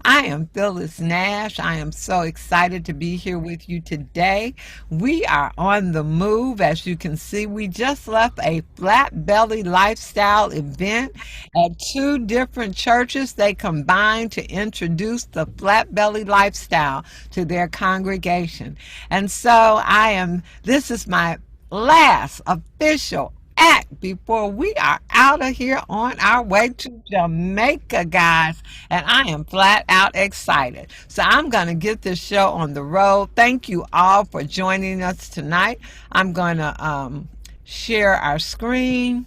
I am Phyllis Nash. I am so excited to be here with you today. We are on the move. As you can see, we just left a flat belly lifestyle event at two different churches. They combined to introduce the flat belly lifestyle to their congregation. And so this is my last official act before we are out of here on our way to Jamaica, guys. And I am flat out excited. So I'm going to get this show on the road. Thank you all for joining us tonight. I'm going to share our screen,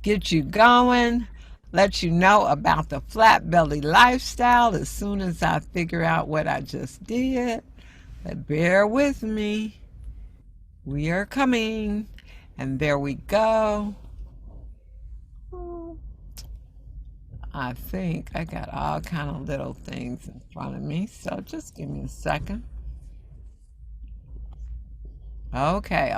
get you going, let you know about the flat belly lifestyle as soon as I figure out what I just did. But bear with me. We are coming. And there we go. I think I got all kind of little things in front of me. So just give me a second. Okay.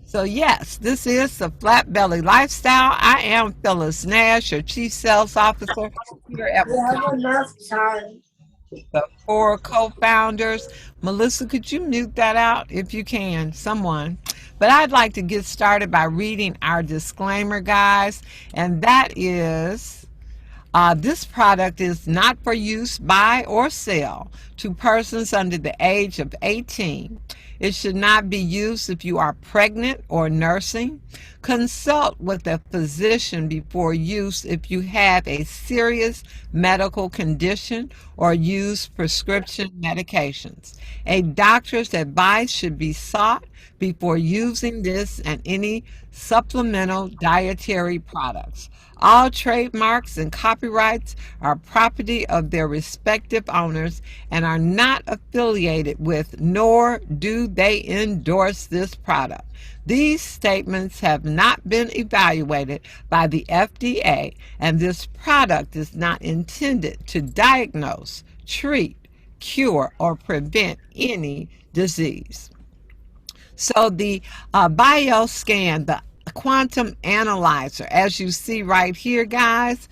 So yes, this is the Flat Belly Lifestyle. I am Phyllis Nash, your Chief Sales Officer here at We have enough time. the four co-founders. Melissa, could you mute that out if you can, someone? But I'd like to get started by reading our disclaimer, guys, and that is this product is not for use by or sale to persons under the age of 18. It should not be used if you are pregnant or nursing. Consult with a physician before use if you have a serious medical condition or use prescription medications. A doctor's advice should be sought before using this and any supplemental dietary products. All trademarks and copyrights are property of their respective owners and are not affiliated with, nor do they endorse this product. These statements have not been evaluated by the FDA, and this product is not intended to diagnose, treat, cure, or prevent any disease. So the BioScan, the quantum analyzer, as you see right here, guys,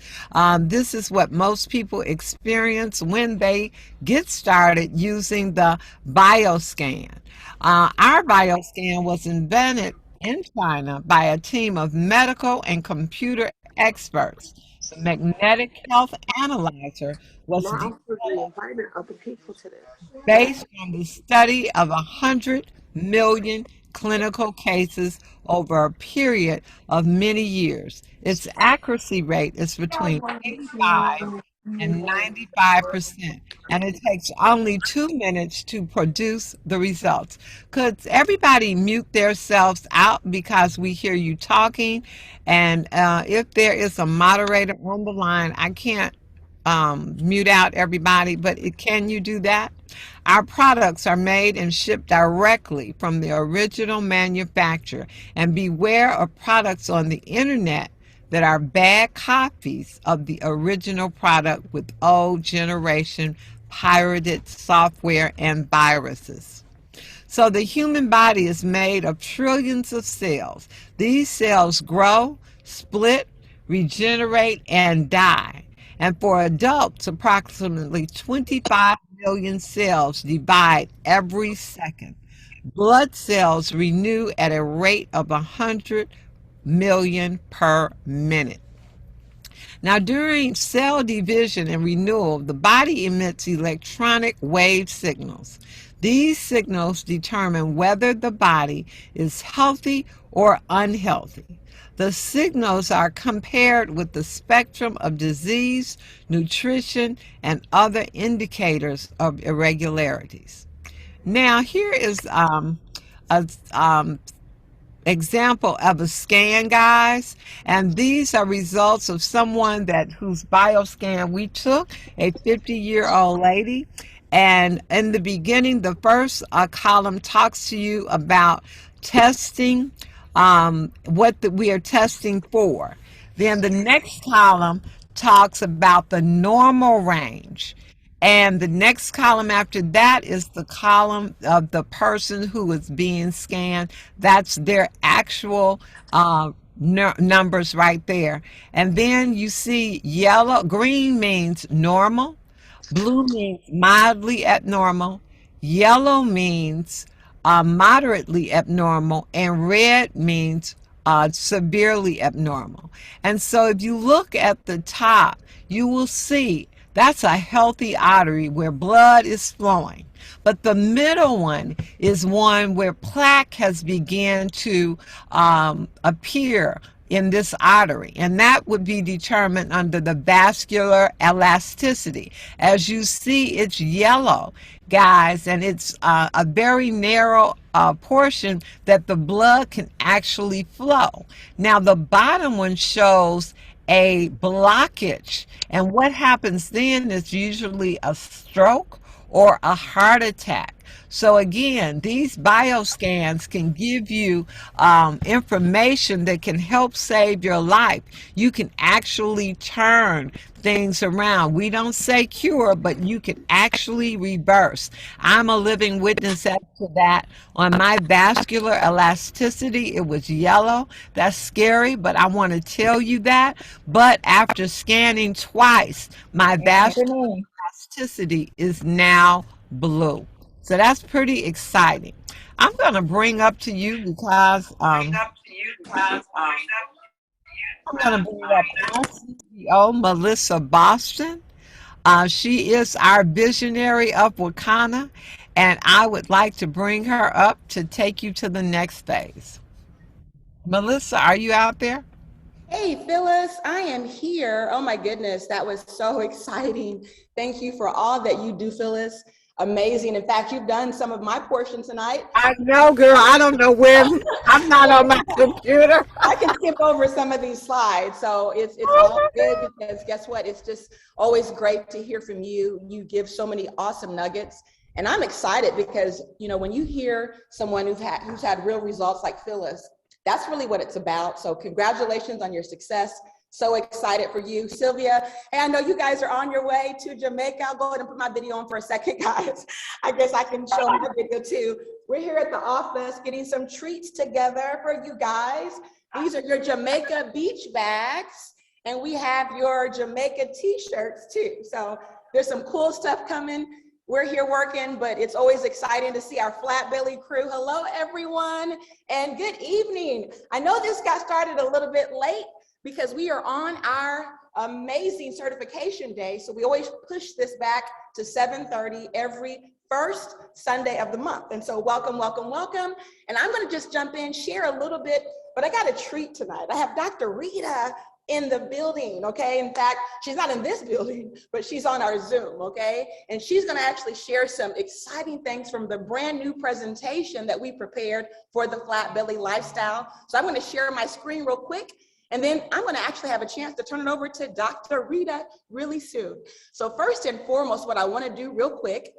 this is what most people experience when they get started using the BioScan. Our BioScan was invented in China by a team of medical and computer experts. The magnetic health analyzer was Now we're inviting other people to this. based on the study of 100 million clinical cases over a period of many years. Its accuracy rate is between 85 and 95%, and it takes only 2 minutes to produce the results. Could everybody mute themselves out because we hear you talking? And if there is a moderator on the line, I can't mute out everybody, but can you do that? Our products are made and shipped directly from the original manufacturer. And beware of products on the internet that are bad copies of the original product with old generation pirated software and viruses. So the human body is made of trillions of cells. These cells grow, split, regenerate, and die. And for adults, approximately 25 million cells divide every second. Blood cells renew at a rate of 100 million per minute. Now, during cell division and renewal, the body emits electronic wave signals. These signals determine whether the body is healthy or unhealthy. The signals are compared with the spectrum of disease, nutrition, and other indicators of irregularities. Now, here is a example of a scan, guys, and these are results of someone that whose bioscan we took, a 50-year-old lady. And in the beginning, the first column talks to you about testing, we are testing for. Then the next column talks about the normal range. And the next column after that is the column of the person who is being scanned. That's their actual numbers right there. And then you see yellow, green means normal, blue means mildly abnormal, yellow means moderately abnormal, and red means severely abnormal. And so if you look at the top, you will see that's a healthy artery where blood is flowing. But the middle one is one where plaque has begun to appear in this artery, and that would be determined under the vascular elasticity. As you see, it's yellow, guys, and it's a very narrow portion that the blood can actually flow. Now, the bottom one shows a blockage, and what happens then is usually a stroke or a heart attack. So again, these bioscans can give you information that can help save your life. You can actually turn things around. We don't say cure, but you can actually reverse. I'm a living witness to that. On my vascular elasticity, it was yellow. That's scary, but I want to tell you that. But after scanning twice, my vascular elasticity is now blue. So that's pretty exciting. I'm going to bring up to you because I'm going to bring up our CEO, Melissa Boston. She is our visionary of Wakana, and I would like to bring her up to take you to the next phase. Melissa, are you out there? Hey, Phyllis, I am here. Oh my goodness, that was so exciting. Thank you for all that you do, Phyllis. Amazing. In fact, you've done some of my portion tonight. I know, girl. I don't know when. I'm not on my computer. I can skip over some of these slides. So it's all good because guess what? It's just always great to hear from you. You give so many awesome nuggets. And I'm excited because, you know, when you hear someone who's had real results like Phyllis, that's really what it's about. So congratulations on your success. So excited for you, Sylvia. Hey, I know you guys are on your way to Jamaica. I'll go ahead and put my video on for a second, guys. I guess I can show my video too. We're here at the office getting some treats together for you guys. These are your Jamaica beach bags, and we have your Jamaica t-shirts too. So there's some cool stuff coming. We're here working, but it's always exciting to see our Flat Belly crew. Hello, everyone, and good evening. I know this got started a little bit late because we are on our amazing certification day. So we always push this back to 7:30 every first Sunday of the month. And so welcome, welcome, welcome. And I'm gonna just jump in, share a little bit, but I got a treat tonight. I have Dr. Rita in the building, okay? In fact, she's not in this building, but she's on our Zoom, okay? And she's gonna actually share some exciting things from the brand new presentation that we prepared for the Flat Belly Lifestyle. So I'm gonna share my screen real quick, and then I'm gonna actually have a chance to turn it over to Dr. Rita really soon. So first and foremost, what I wanna do real quick,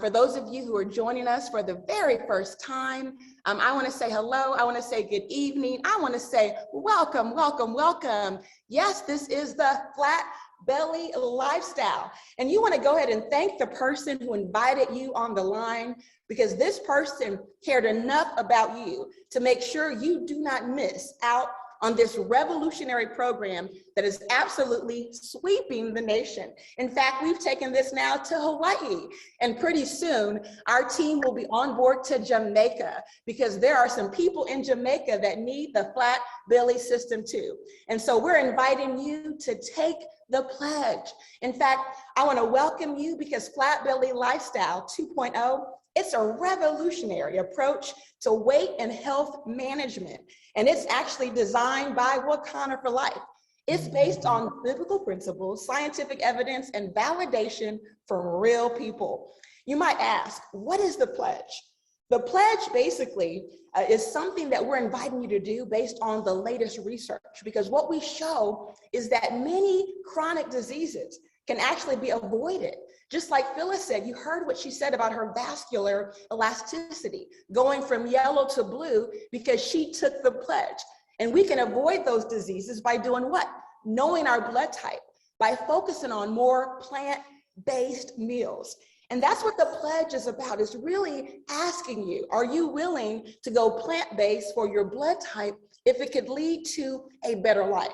for those of you who are joining us for the very first time, I wanna say hello, I wanna say good evening, I wanna say welcome, welcome, welcome. Yes, this is the Flat Belly Lifestyle. And you wanna go ahead and thank the person who invited you on the line, because this person cared enough about you to make sure you do not miss out on this revolutionary program that is absolutely sweeping the nation. In fact, we've taken this now to Hawaii, and pretty soon our team will be on board to Jamaica, because there are some people in Jamaica that need the Flat Belly system too. And so we're inviting you to take the pledge. In fact, I wanna welcome you because Flat Belly Lifestyle 2.0, it's a revolutionary approach to weight and health management. And it's actually designed by Wakana for Life. It's based on biblical principles, scientific evidence, and validation from real people. You might ask, what is the pledge? The pledge basically is something that we're inviting you to do based on the latest research, because what we show is that many chronic diseases can actually be avoided. Just like Phyllis said, you heard what she said about her vascular elasticity, going from yellow to blue because she took the pledge. And we can avoid those diseases by doing what? Knowing our blood type, by focusing on more plant-based meals. And that's what the pledge is about, is really asking you, are you willing to go plant-based for your blood type if it could lead to a better life?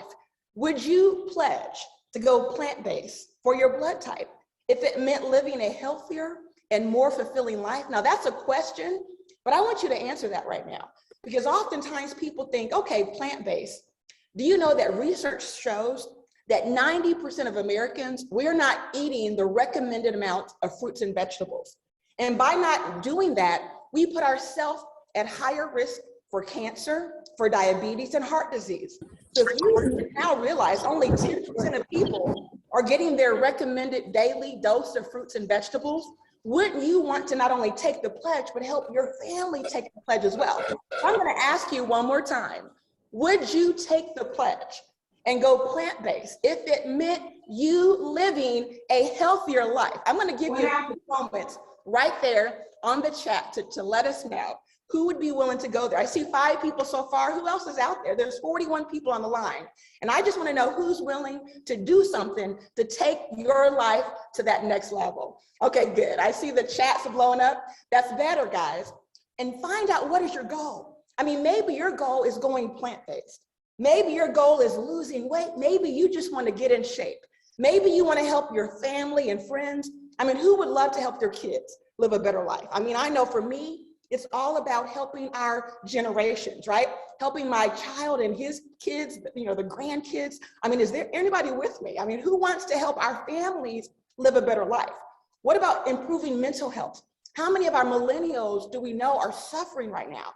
Would you pledge to go plant-based for your blood type if it meant living a healthier and more fulfilling life? Now that's a question, but I want you to answer that right now, because oftentimes people think, okay, plant-based. Do you know that research shows that 90% of Americans, we're not eating the recommended amount of fruits and vegetables. And by not doing that, we put ourselves at higher risk for cancer, for diabetes, and heart disease. So if you now realize only 10% of people are getting their recommended daily dose of fruits and vegetables, wouldn't you want to not only take the pledge, but help your family take the pledge as well? So I'm gonna ask you one more time, would you take the pledge and go plant-based if it meant you living a healthier life? I'm gonna give you a few moments right there on the chat to let us know who would be willing to go there. I see 5 people so far. Who else is out there? There's 41 people on the line. And I just wanna know who's willing to do something to take your life to that next level. Okay, good. I see the chats blowing up. That's better, guys. And find out, what is your goal? I mean, maybe your goal is going plant-based. Maybe your goal is losing weight. Maybe you just want to get in shape. Maybe you want to help your family and friends. I mean, who would love to help their kids live a better life? I mean, I know for me, it's all about helping our generations, right? Helping my child and his kids, you know, the grandkids. I mean, is there anybody with me? I mean, who wants to help our families live a better life? What about improving mental health? How many of our millennials do we know are suffering right now?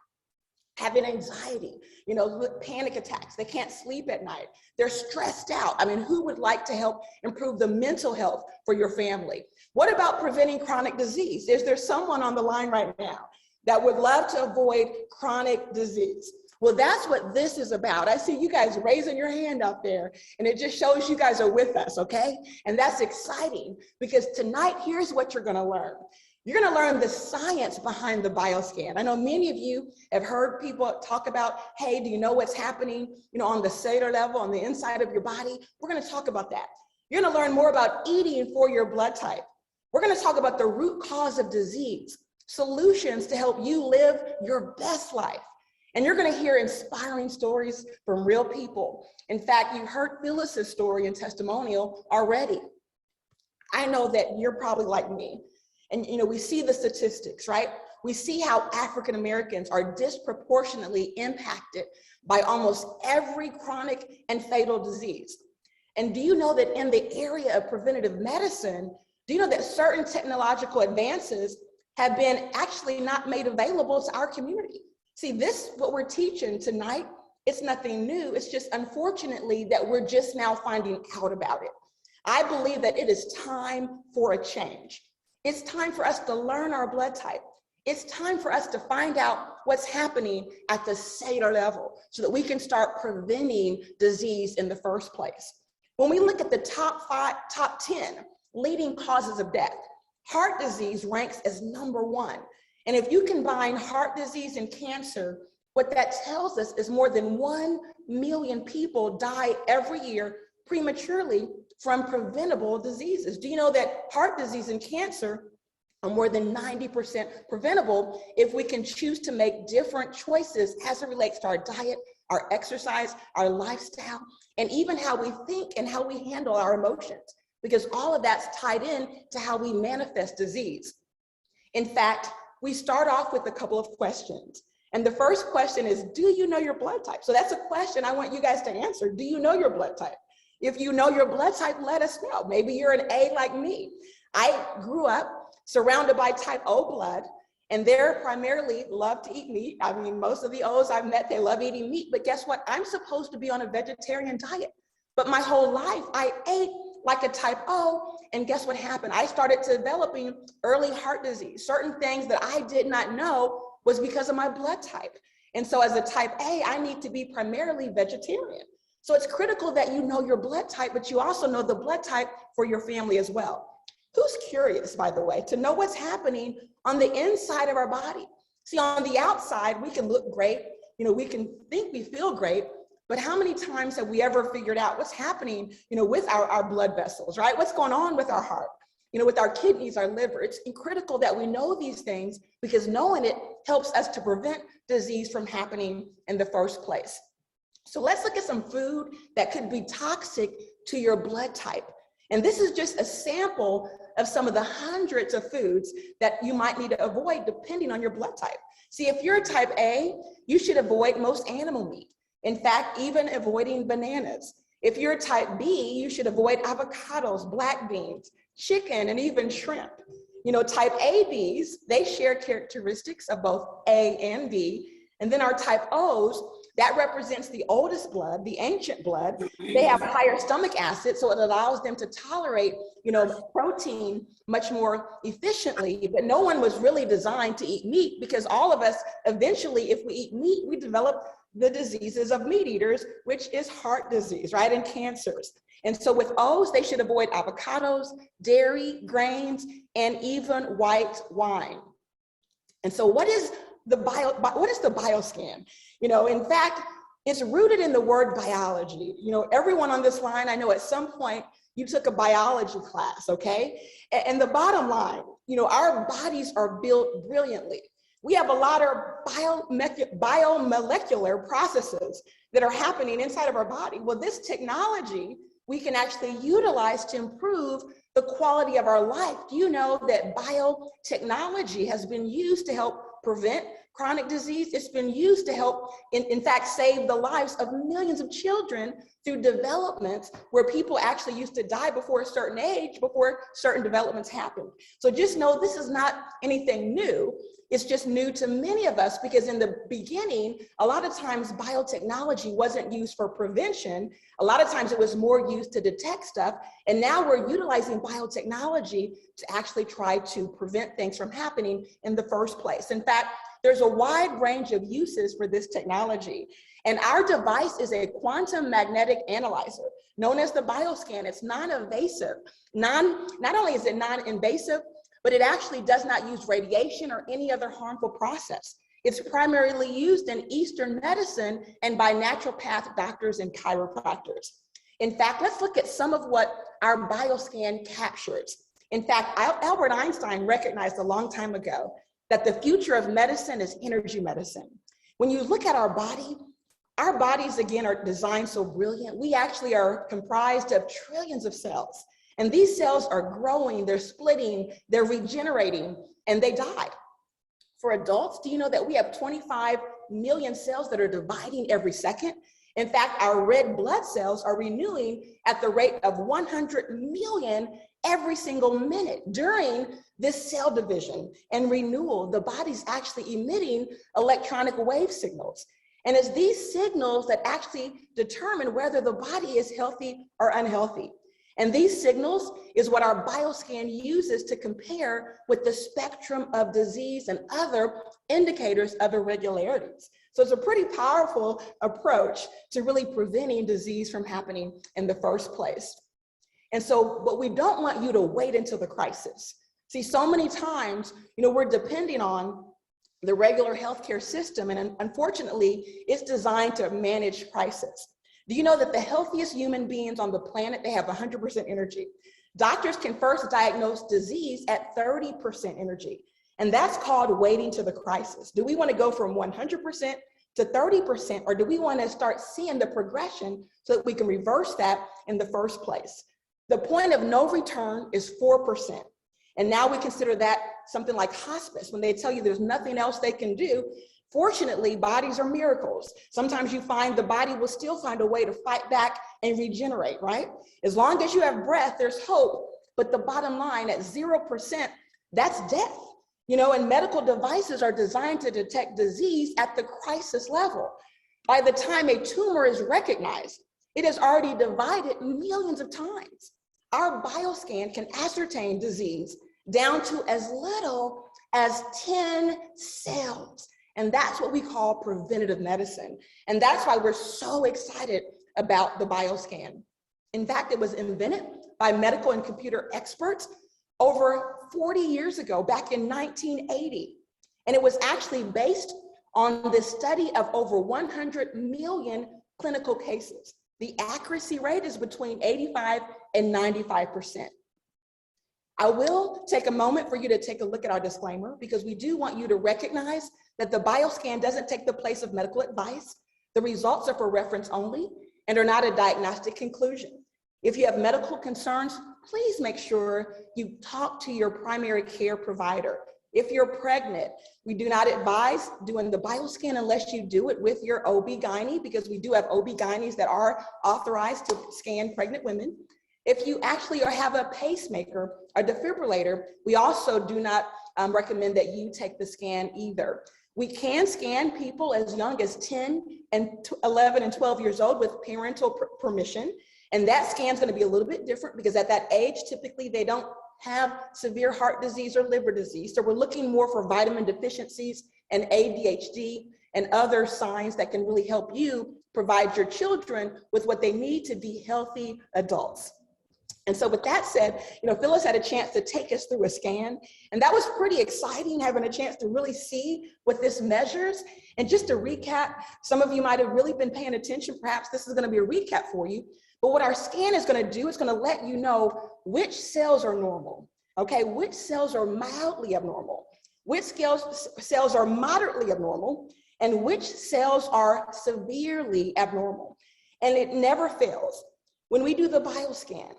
Having anxiety, you know, panic attacks. They can't sleep at night. They're stressed out. I mean, who would like to help improve the mental health for your family? What about preventing chronic disease? Is there someone on the line right now that would love to avoid chronic disease? Well, that's what this is about. I see you guys raising your hand out there, and it just shows you guys are with us, okay? And that's exciting, because tonight, here's what you're gonna learn. You're gonna learn the science behind the bioscan. I know many of you have heard people talk about, hey, do you know what's happening, you know, on the cellular level, on the inside of your body? We're gonna talk about that. You're gonna learn more about eating for your blood type. We're gonna talk about the root cause of disease, solutions to help you live your best life. And you're gonna hear inspiring stories from real people. In fact, you heard Phyllis's story and testimonial already. I know that you're probably like me. And you know, we see the statistics, right? We see how African Americans are disproportionately impacted by almost every chronic and fatal disease. And do you know that in the area of preventative medicine, do you know that certain technological advances have been actually not made available to our community? See, this, what we're teaching tonight, it's nothing new. It's just unfortunately that we're just now finding out about it. I believe that it is time for a change. It's time for us to learn our blood type. It's time for us to find out what's happening at the cellular level so that we can start preventing disease in the first place. When we look at the top 10 leading causes of death, heart disease ranks as number 1. And if you combine heart disease and cancer, what that tells us is more than 1 million people die every year prematurely from preventable diseases. Do you know that heart disease and cancer are more than 90% preventable if we can choose to make different choices as it relates to our diet, our exercise, our lifestyle, and even how we think and how we handle our emotions, because all of that's tied in to how we manifest disease. In fact, we start off with a couple of questions. And the first question is, do you know your blood type? So that's a question I want you guys to answer. Do you know your blood type? If you know your blood type, let us know. Maybe you're an A like me. I grew up surrounded by type O blood, and they're primarily love to eat meat. I mean, most of the O's I've met, they love eating meat, but guess what? I'm supposed to be on a vegetarian diet. But my whole life, I ate like a type O, and guess what happened? I started developing early heart disease. Certain things that I did not know was because of my blood type. And so as a type A, I need to be primarily vegetarian. So it's critical that you know your blood type, but you also know the blood type for your family as well. Who's curious, by the way, to know what's happening on the inside of our body? See, on the outside, we can look great. You know, we can think we feel great, but how many times have we ever figured out what's happening, you know, with our blood vessels, right? What's going on with our heart? with our kidneys, our liver. It's critical that we know these things because knowing it helps us to prevent disease from happening in the first place. So let's look at some food that could be toxic to your blood type. And this is just a sample of some of the hundreds of foods that you might need to avoid depending on your blood type. See, if you're type A, you should avoid most animal meat. In fact, even avoiding bananas. If you're type B, you should avoid avocados, black beans, chicken, and even shrimp. Type ABs, they share characteristics of both A and B. And then our type O's, that represents the oldest blood, the ancient blood. They have higher stomach acid, so it allows them to tolerate, protein much more efficiently. But no one was really designed to eat meat because all of us, eventually, if we eat meat, we develop the diseases of meat eaters, which is heart disease, right, and cancers. And so with O's, they should avoid avocados, dairy, grains, and even white wine. And so what is the bioscan? In fact, it's rooted in the word biology. Everyone on this line, I know at some point you took a biology class, okay? And the bottom line, our bodies are built brilliantly. We have a lot of biomolecular processes that are happening inside of our body. Well, this technology we can actually utilize to improve the quality of our life. Do you know that biotechnology has been used to help prevent chronic disease? It's been used to help, in fact, save the lives of millions of children through developments where people actually used to die before a certain age, before certain developments happened. So just know this is not anything new. It's just new to many of us because in the beginning, a lot of times biotechnology wasn't used for prevention. A lot of times it was more used to detect stuff. And now we're utilizing biotechnology to actually try to prevent things from happening in the first place. In fact, there's a wide range of uses for this technology. And our device is a quantum magnetic analyzer known as the BioScan. It's non-invasive. Not only is it non-invasive, but it actually does not use radiation or any other harmful process. It's primarily used in Eastern medicine and by naturopath doctors and chiropractors. In fact, let's look at some of what our BioScan captures. In fact, Albert Einstein recognized a long time ago that the future of medicine is energy medicine. When you look at our bodies, again, are designed so brilliant. We actually are comprised of trillions of cells. And these cells are growing, they're splitting, they're regenerating, and they die. For adults, do you know that we have 25 million cells that are dividing every second? In fact, our red blood cells are renewing at the rate of 100 million every single minute. During this cell division and renewal, the body's actually emitting electronic wave signals. And it's these signals that actually determine whether the body is healthy or unhealthy. And these signals is what our BioScan uses to compare with the spectrum of disease and other indicators of irregularities. So it's a pretty powerful approach to really preventing disease from happening in the first place. And so, but we don't want you to wait until the crisis. See, so many times, we're depending on the regular healthcare system, and unfortunately, it's designed to manage crisis. Do you know that the healthiest human beings on the planet, they have 100% energy? Doctors can first diagnose disease at 30% energy, and that's called waiting to the crisis. Do we want to go from 100% to 30%, or do we want to start seeing the progression so that we can reverse that in the first place? The point of no return is 4%. And now we consider that something like hospice, when they tell you there's nothing else they can do. Fortunately, bodies are miracles. Sometimes you find the body will still find a way to fight back and regenerate, right? As long as you have breath, there's hope. But the bottom line, at 0%, that's death. And medical devices are designed to detect disease at the crisis level. By the time a tumor is recognized, it has already divided millions of times. Our BioScan can ascertain disease down to as little as 10 cells. And that's what we call preventative medicine. And that's why we're so excited about the BioScan. In fact, it was invented by medical and computer experts over 40 years ago, back in 1980. And it was actually based on the study of over 100 million clinical cases. The accuracy rate is between 85 and 95%. I will take a moment for you to take a look at our disclaimer, because we do want you to recognize that the bioscan doesn't take the place of medical advice. The results are for reference only and are not a diagnostic conclusion. If you have medical concerns, please make sure you talk to your primary care provider. If you're pregnant, we do not advise doing the bioscan unless you do it with your OB-GYN, because we do have OB-GYNs that are authorized to scan pregnant women. If you actually have a pacemaker or defibrillator, we also do not recommend that you take the scan either. We can scan people as young as 10 and 11 and 12 years old with parental permission. And that scan is going to be a little bit different because at that age, typically they don't have severe heart disease or liver disease. So we're looking more for vitamin deficiencies and ADHD and other signs that can really help you provide your children with what they need to be healthy adults. And so with that said, Phyllis had a chance to take us through a scan, and that was pretty exciting, having a chance to really see what this measures. And just to recap, some of you might have really been paying attention. Perhaps this is going to be a recap for you. But what our scan is going to do, it's going to let you know which cells are normal, okay? Which cells are mildly abnormal, which cells are moderately abnormal, and which cells are severely abnormal. And it never fails. When we do the bioscan,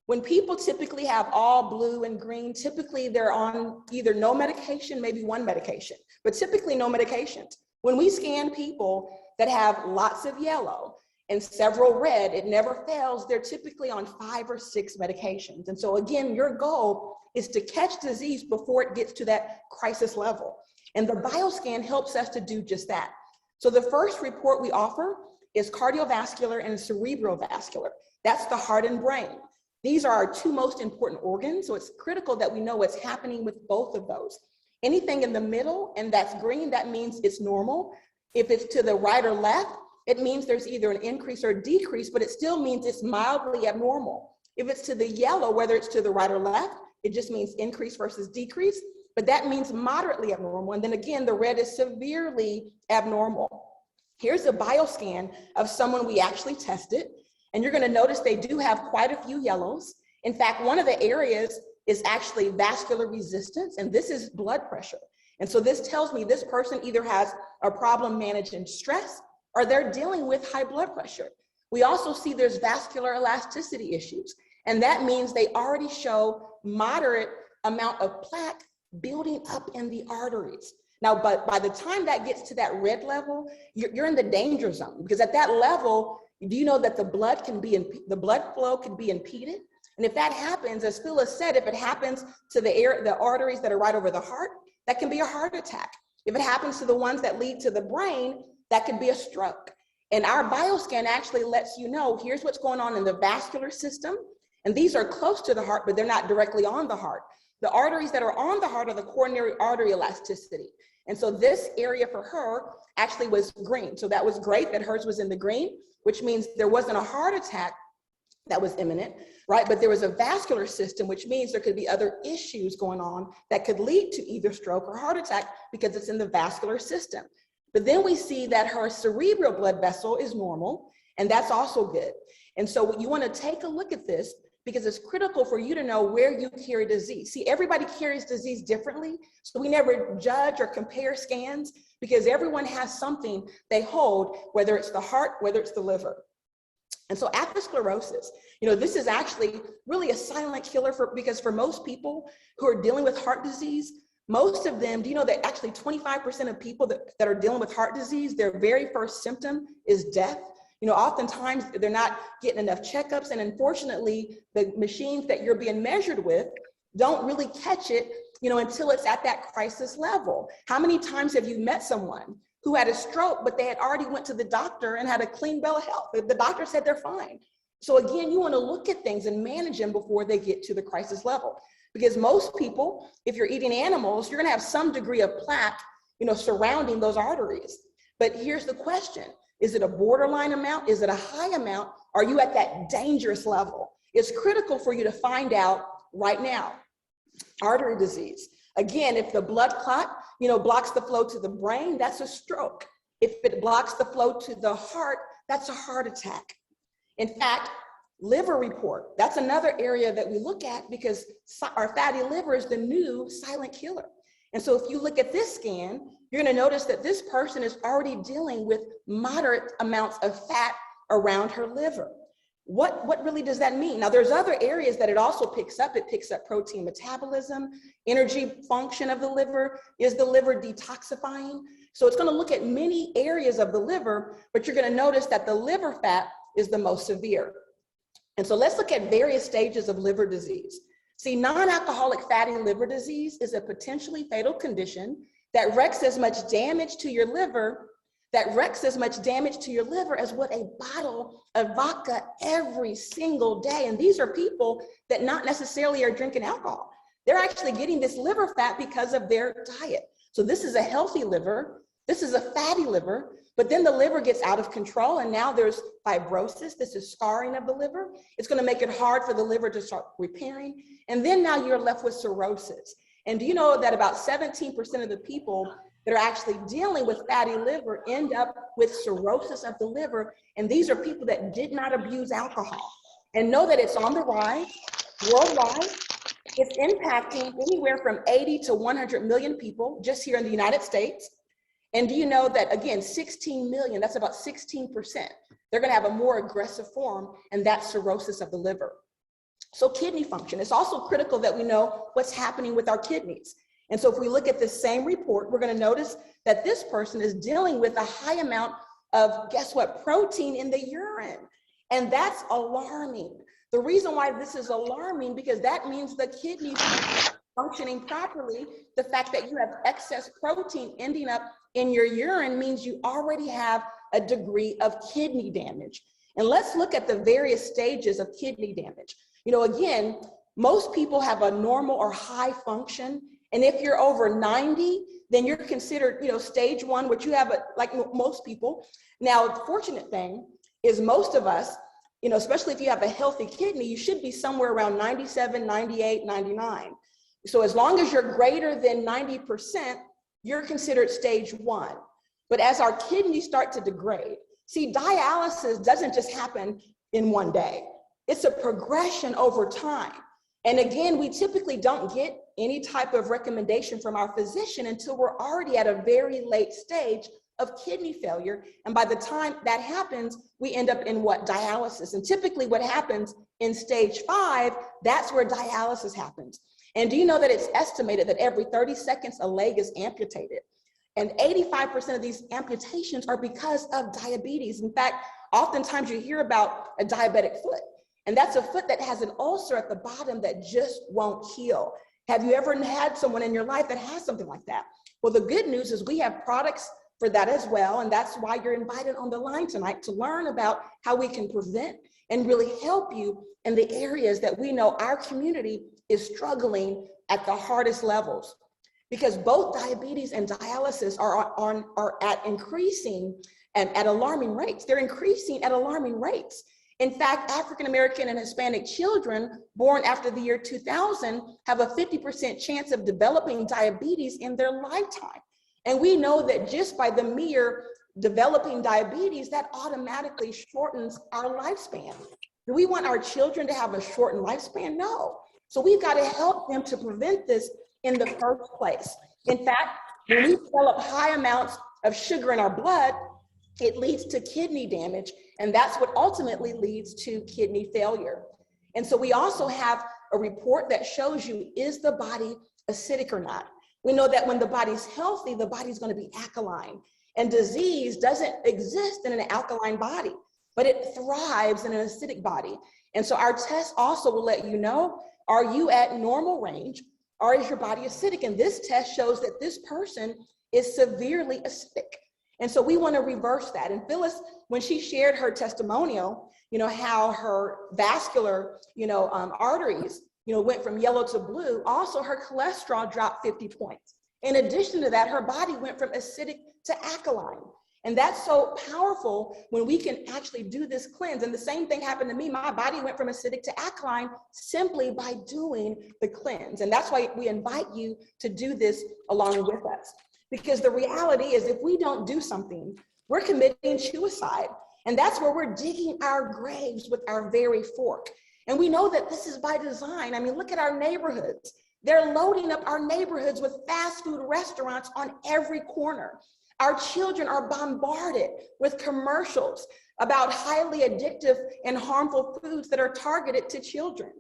when people typically have all blue and green, typically they're on either no medication, maybe one medication, but typically no medications. When we scan people that have lots of yellow and several red, it never fails. They're typically on 5 or 6 medications. And so again, your goal is to catch disease before it gets to that crisis level. And the bioscan helps us to do just that. So the first report we offer is cardiovascular and cerebrovascular. That's the heart and brain. These are our 2 most important organs, so it's critical that we know what's happening with both of those. Anything in the middle, and that's green, that means it's normal. If it's to the right or left, it means there's either an increase or a decrease, but it still means it's mildly abnormal. If it's to the yellow, whether it's to the right or left, it just means increase versus decrease, but that means moderately abnormal. And then again, the red is severely abnormal. Here's a bioscan of someone we actually tested. And you're going to notice they do have quite a few yellows. In fact, one of the areas is actually vascular resistance, and this is blood pressure. And so this tells me this person either has a problem managing stress or they're dealing with high blood pressure. We also see there's vascular elasticity issues, and that means they already show moderate amount of plaque building up in the arteries. Now, but by the time that gets to that red level, you're in the danger zone, because at that level, do you know that the blood flow can be impeded? And if that happens, as Phyllis said, if it happens to the arteries that are right over the heart, that can be a heart attack. If it happens to the ones that lead to the brain, that could be a stroke. And our bioscan actually lets you know, here's what's going on in the vascular system. And these are close to the heart, but they're not directly on the heart. The arteries that are on the heart are the coronary artery elasticity. And so this area for her actually was green. So that was great that hers was in the green, which means there wasn't a heart attack that was imminent, right? But there was a vascular system, which means there could be other issues going on that could lead to either stroke or heart attack because it's in the vascular system. But then we see that her cerebral blood vessel is normal, and that's also good. And so you want to take a look at this because it's critical for you to know where you carry disease. See, everybody carries disease differently, so we never judge or compare scans because everyone has something they hold, whether it's the heart, whether it's the liver. And so atherosclerosis, this is actually really a silent killer because for most people who are dealing with heart disease, most of them, do you know that actually 25% of people that are dealing with heart disease, their very first symptom is death? Oftentimes they're not getting enough checkups, and unfortunately, the machines that you're being measured with don't really catch it, until it's at that crisis level. How many times have you met someone who had a stroke, but they had already went to the doctor and had a clean bill of health? The doctor said they're fine. So again, you want to look at things and manage them before they get to the crisis level. Because most people, if you're eating animals, you're going to have some degree of plaque, surrounding those arteries. But here's the question. Is it a borderline amount? Is it a high amount? Are you at that dangerous level? It's critical for you to find out right now. Artery disease. Again, if the blood clot, blocks the flow to the brain, that's a stroke. If it blocks the flow to the heart, that's a heart attack. In fact, Liver report. That's another area that we look at because our fatty liver is the new silent killer. And so if you look at this scan, you're going to notice that this person is already dealing with moderate amounts of fat around her liver. What really does that mean? Now, there's other areas that it also picks up. It picks up protein metabolism, energy function of the liver. Is the liver detoxifying? So it's going to look at many areas of the liver, but you're going to notice that the liver fat is the most severe. And so let's look at various stages of liver disease. See, non-alcoholic fatty liver disease is a potentially fatal condition that wreaks as much damage to your liver as what a bottle of vodka every single day. And these are people that not necessarily are drinking alcohol. They're actually getting this liver fat because of their diet. So this is a healthy liver. This is a fatty liver, but then the liver gets out of control and now there's fibrosis. This is scarring of the liver. It's going to make it hard for the liver to start repairing. And then now you're left with cirrhosis. And do you know that about 17% of the people that are actually dealing with fatty liver end up with cirrhosis of the liver? And these are people that did not abuse alcohol. And know that it's on the rise worldwide. It's impacting anywhere from 80 to 100 million people just here in the United States. And do you know that, again, 16 million, that's about 16%. They're going to have a more aggressive form, and that's cirrhosis of the liver. So kidney function, it's also critical that we know what's happening with our kidneys. And so if we look at this same report, we're going to notice that this person is dealing with a high amount of, guess what, protein in the urine. And that's alarming. The reason why this is alarming, because that means the kidneys are functioning properly. The fact that you have excess protein ending up in your urine means you already have a degree of kidney damage. And let's look at the various stages of kidney damage. You know, again, most people have a normal or high function. And if you're over 90, then you're considered, you know, stage 1, which you have, like most people. Now, the fortunate thing is most of us, you know, especially if you have a healthy kidney, you should be somewhere around 97, 98, 99. So as long as you're greater than 90%, you're considered stage 1. But as our kidneys start to degrade, see, dialysis doesn't just happen in one day. It's a progression over time. And again, we typically don't get any type of recommendation from our physician until we're already at a very late stage of kidney failure. And by the time that happens, we end up in what? Dialysis. And typically what happens in stage 5, that's where dialysis happens. And do you know that it's estimated that every 30 seconds a leg is amputated? And 85% of these amputations are because of diabetes. In fact, oftentimes you hear about a diabetic foot, and that's a foot that has an ulcer at the bottom that just won't heal. Have you ever had someone in your life that has something like that? Well, the good news is we have products for that as well. And that's why you're invited on the line tonight to learn about how we can prevent and really help you in the areas that we know our community is struggling at the hardest levels. Because both diabetes and dialysis are at increasing and at alarming rates. They're increasing at alarming rates. In fact, African-American and Hispanic children born after the year 2000 have a 50% chance of developing diabetes in their lifetime. And we know that just by the mere developing diabetes, that automatically shortens our lifespan. Do we want our children to have a shortened lifespan? No. So we've got to help them to prevent this in the first place. In fact, when we develop high amounts of sugar in our blood, it leads to kidney damage, and that's what ultimately leads to kidney failure. And so we also have a report that shows you, is the body acidic or not? We know that when the body's healthy, the body's going to be alkaline, and disease doesn't exist in an alkaline body, but it thrives in an acidic body. And so our test also will let you know, are you at normal range, or is your body acidic? And this test shows that this person is severely acidic. And so we want to reverse that. And Phyllis, when she shared her testimonial, how her vascular, arteries, went from yellow to blue, also her cholesterol dropped 50 points. In addition to that, her body went from acidic to alkaline. And that's so powerful when we can actually do this cleanse. And the same thing happened to me. My body went from acidic to alkaline simply by doing the cleanse. And that's why we invite you to do this along with us. Because the reality is, if we don't do something, we're committing suicide. And that's where we're digging our graves with our very fork. And we know that this is by design. I mean, look at our neighborhoods. They're loading up our neighborhoods with fast food restaurants on every corner. Our children are bombarded with commercials about highly addictive and harmful foods that are targeted to children.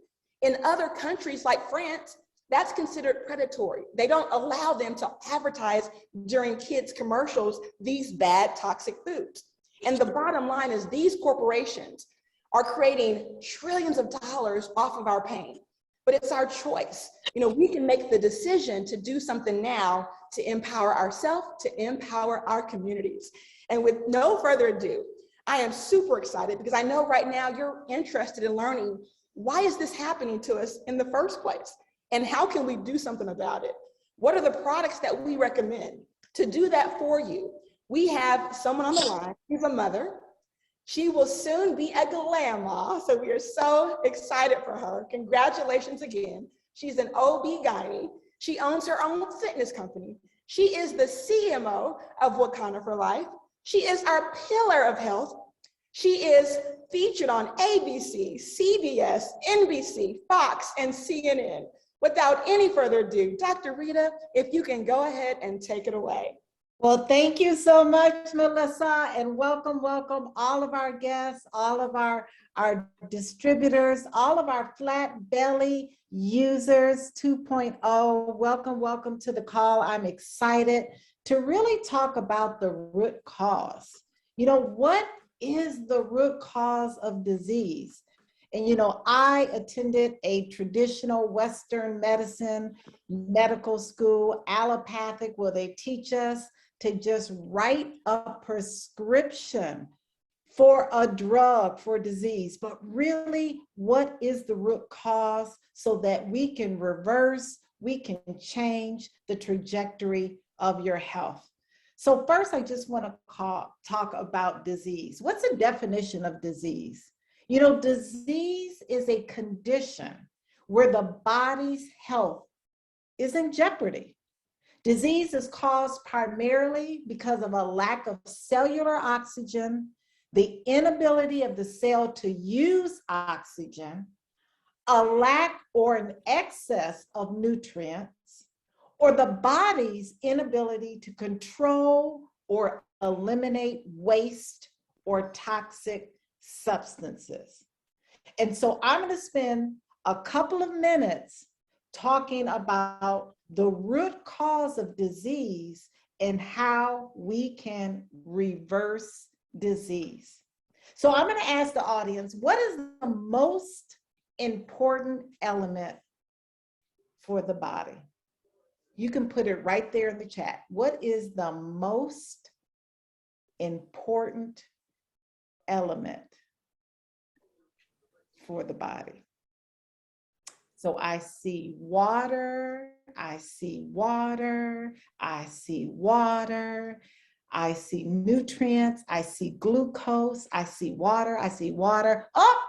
In other countries like France, that's considered predatory. They don't allow them to advertise during kids' commercials these bad, toxic foods. And the bottom line is these corporations are creating trillions of dollars off of our pain. But it's our choice. You know, we can make the decision to do something now to empower ourselves, to empower our communities. And with no further ado, I am super excited because I know right now you're interested in learning, why is this happening to us in the first place? And how can we do something about it? What are the products that we recommend? To do that for you, we have someone on the line. She's a mother. She will soon be a grandma, so we are so excited for her. Congratulations again. She's an OB-GYN. She owns her own fitness company. She is the CMO of Wakanda for Life. She is our pillar of health. She is featured on ABC, CBS, NBC, Fox, and CNN. Without any further ado, Dr. Rita, if you can go ahead and take it away. Well, thank you so much, Melissa, and welcome all of our guests, all of our distributors, all of our flat belly users 2.0. Welcome to the call. I'm excited to really talk about the root cause. You know, what is the root cause of disease? And, you know, I attended a traditional Western medicine medical school, allopathic, where they teach us to just write a prescription for a drug for disease. But really, what is the root cause so that we can reverse, we can change the trajectory of your health? So first, I just want to talk about disease. What's the definition of disease? You know, disease is a condition where the body's health is in jeopardy. Disease is caused primarily because of a lack of cellular oxygen, the inability of the cell to use oxygen, a lack or an excess of nutrients, or the body's inability to control or eliminate waste or toxic substances. And so I'm going to spend a couple of minutes talking about the root cause of disease and how we can reverse disease. So I'm going to ask the audience, what is the most important element for the body? You can put it right there in the chat. What is the most important element for the body? So I see water, I see water, I see water, I see nutrients, I see glucose, I see water, I see water. Oh,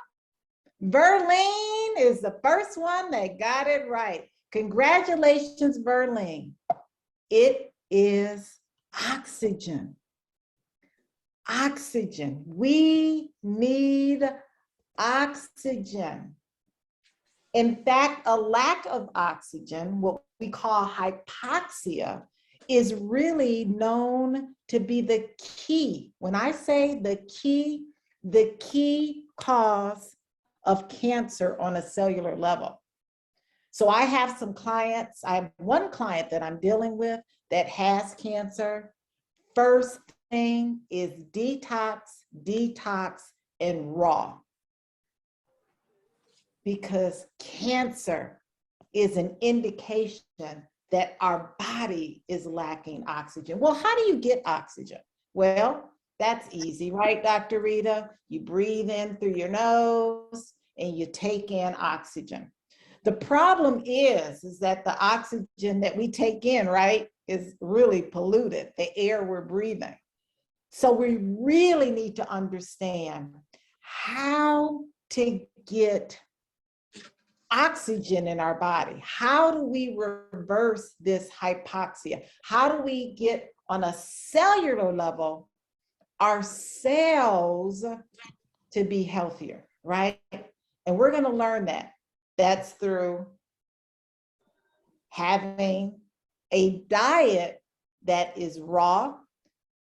Verlene is the first one that got it right. Congratulations, Verlene. It is oxygen. Oxygen. We need oxygen. In fact, a lack of oxygen, what we call hypoxia, is really known to be the key. When I say the key cause of cancer on a cellular level. So I have some clients, I have one client that I'm dealing with that has cancer. First thing is detox, detox, and raw. Because cancer is an indication that our body is lacking oxygen. Well, how do you get oxygen? Well, that's easy, right, Dr. Rita? You breathe in through your nose and you take in oxygen. The problem is that the oxygen that we take in, right, is really polluted, the air we're breathing. So we really need to understand how to get oxygen in our body. How do we reverse this hypoxia? How do we get on a cellular level our cells to be healthier, right? And we're going to learn that. That's through having a diet that is raw,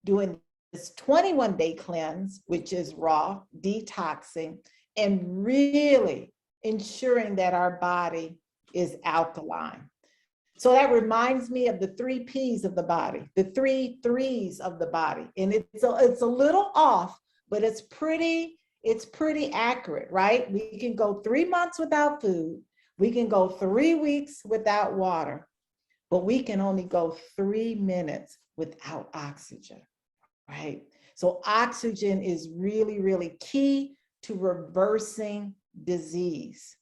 doing this 21-day cleanse, which is raw, detoxing, and really ensuring that our body is alkaline. So that reminds me of the 3 Ps of the body, the 3 threes of the body. And it's a little off, but it's pretty accurate, right? We can go 3 months without food. We can go 3 weeks without water, but we can only go 3 minutes without oxygen, right? So oxygen is really, really key to reversing disease.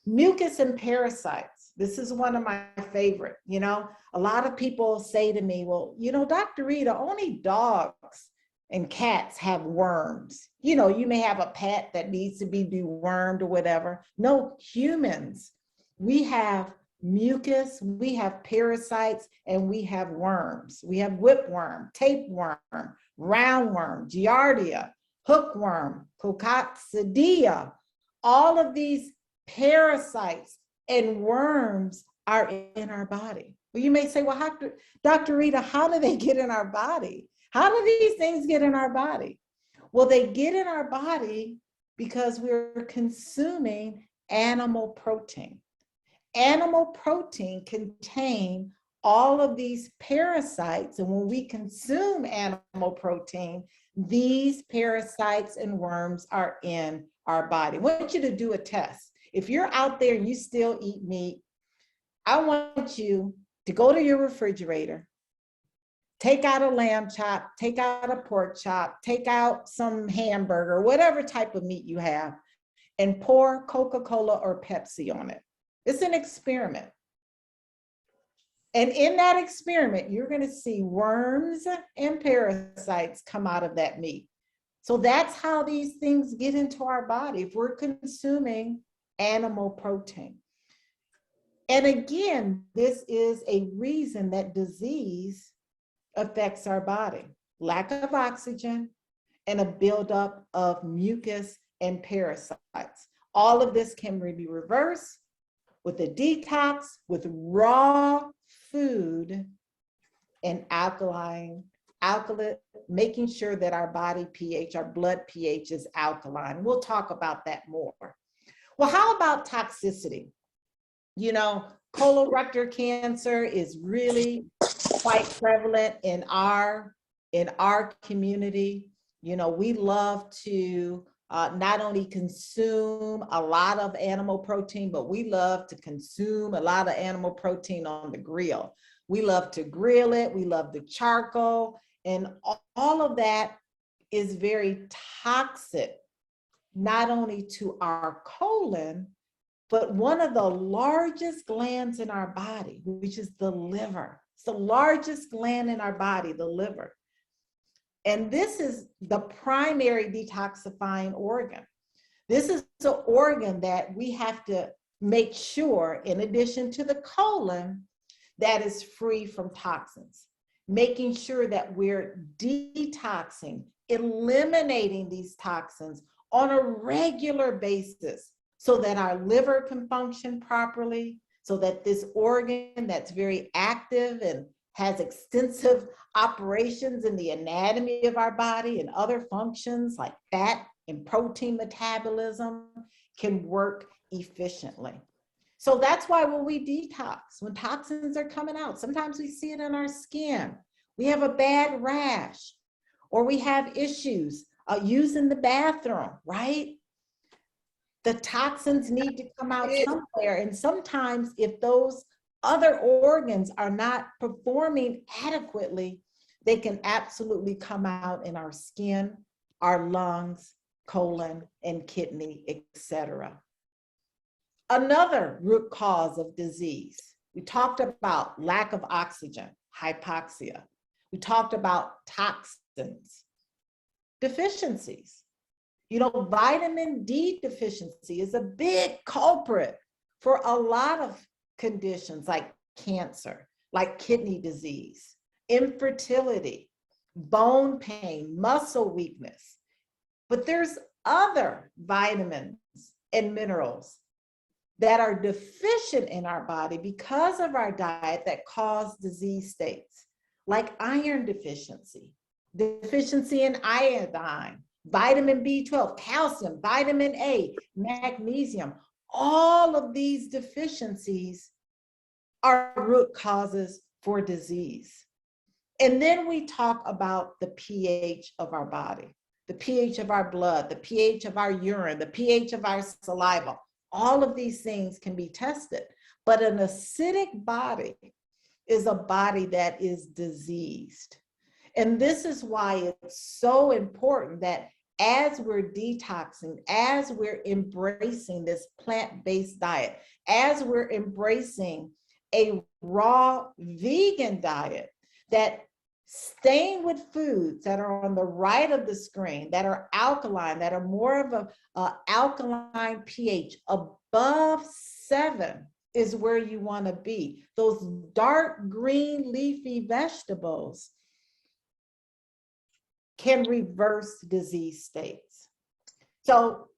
Mucus and parasites. This is one of my favorite. You know, a lot of people say to me, well, you know, Dr. Rita, only dogs and cats have worms. You know, you may have a pet that needs to be dewormed or whatever. No, humans, we have mucus, we have parasites, and we have worms. We have whipworm, tapeworm, roundworm, giardia, hookworm, coccidia. All of these parasites and worms are in our body. Well, you may say, well, Dr. Rita, how do they get in our body? How do these things get in our body? Well, they get in our body because we're consuming animal protein. Animal protein contain all of these parasites, and when we consume animal protein, these parasites and worms are in our body. I want you to do a test. If you're out there and you still eat meat, I want you to go to your refrigerator, take out a lamb chop, take out a pork chop, take out some hamburger, whatever type of meat you have, and pour Coca-Cola or Pepsi on it. It's an experiment. And in that experiment, you're going to see worms and parasites come out of that meat. So that's how these things get into our body if we're consuming animal protein. And again, this is a reason that disease affects our body. Lack of oxygen and a buildup of mucus and parasites. All of this can be reversed with a detox, with raw food and alkaline, making sure that our body pH, our blood pH is alkaline. We'll talk about that more. Well, how about toxicity? You know, colorectal cancer is really quite prevalent in our community. You know, we love to not only consume a lot of animal protein, but we love to consume a lot of animal protein on the grill. We love to grill it. We love the charcoal, and all of that is very toxic, not only to our colon, but one of the largest glands in our body, which is the liver. It's the largest gland in our body, the liver. And this is the primary detoxifying organ. This is the organ that we have to make sure, in addition to the colon, that is free from toxins, making sure that we're detoxing, eliminating these toxins on a regular basis so that our liver can function properly, so that this organ that's very active and has extensive operations in the anatomy of our body and other functions like fat and protein metabolism can work efficiently. So that's why when we detox, when toxins are coming out, sometimes we see it in our skin. We have a bad rash, or we have issues using the bathroom, right? The toxins need to come out somewhere. And sometimes if those other organs are not performing adequately, they can absolutely come out in our skin, our lungs, colon, and kidney, etc. Another root cause of disease, we talked about lack of oxygen, hypoxia. We talked about toxins, deficiencies. You know, vitamin D deficiency is a big culprit for a lot of conditions like cancer, like kidney disease, infertility, bone pain, muscle weakness. But there's other vitamins and minerals that are deficient in our body because of our diet that cause disease states, like iron deficiency, deficiency in iodine, vitamin B12, calcium, vitamin A, magnesium. All of these deficiencies are root causes for disease. And then we talk about the pH of our body, the pH of our blood, the pH of our urine, the pH of our saliva. All of these things can be tested, but an acidic body is a body that is diseased. And this is why it's so important that as we're detoxing, as we're embracing this plant-based diet, as we're embracing a raw vegan diet, that staying with foods that are on the right of the screen, that are alkaline, that are more of a alkaline pH above 7 is where you want to be. Those dark green leafy vegetables can reverse disease states. So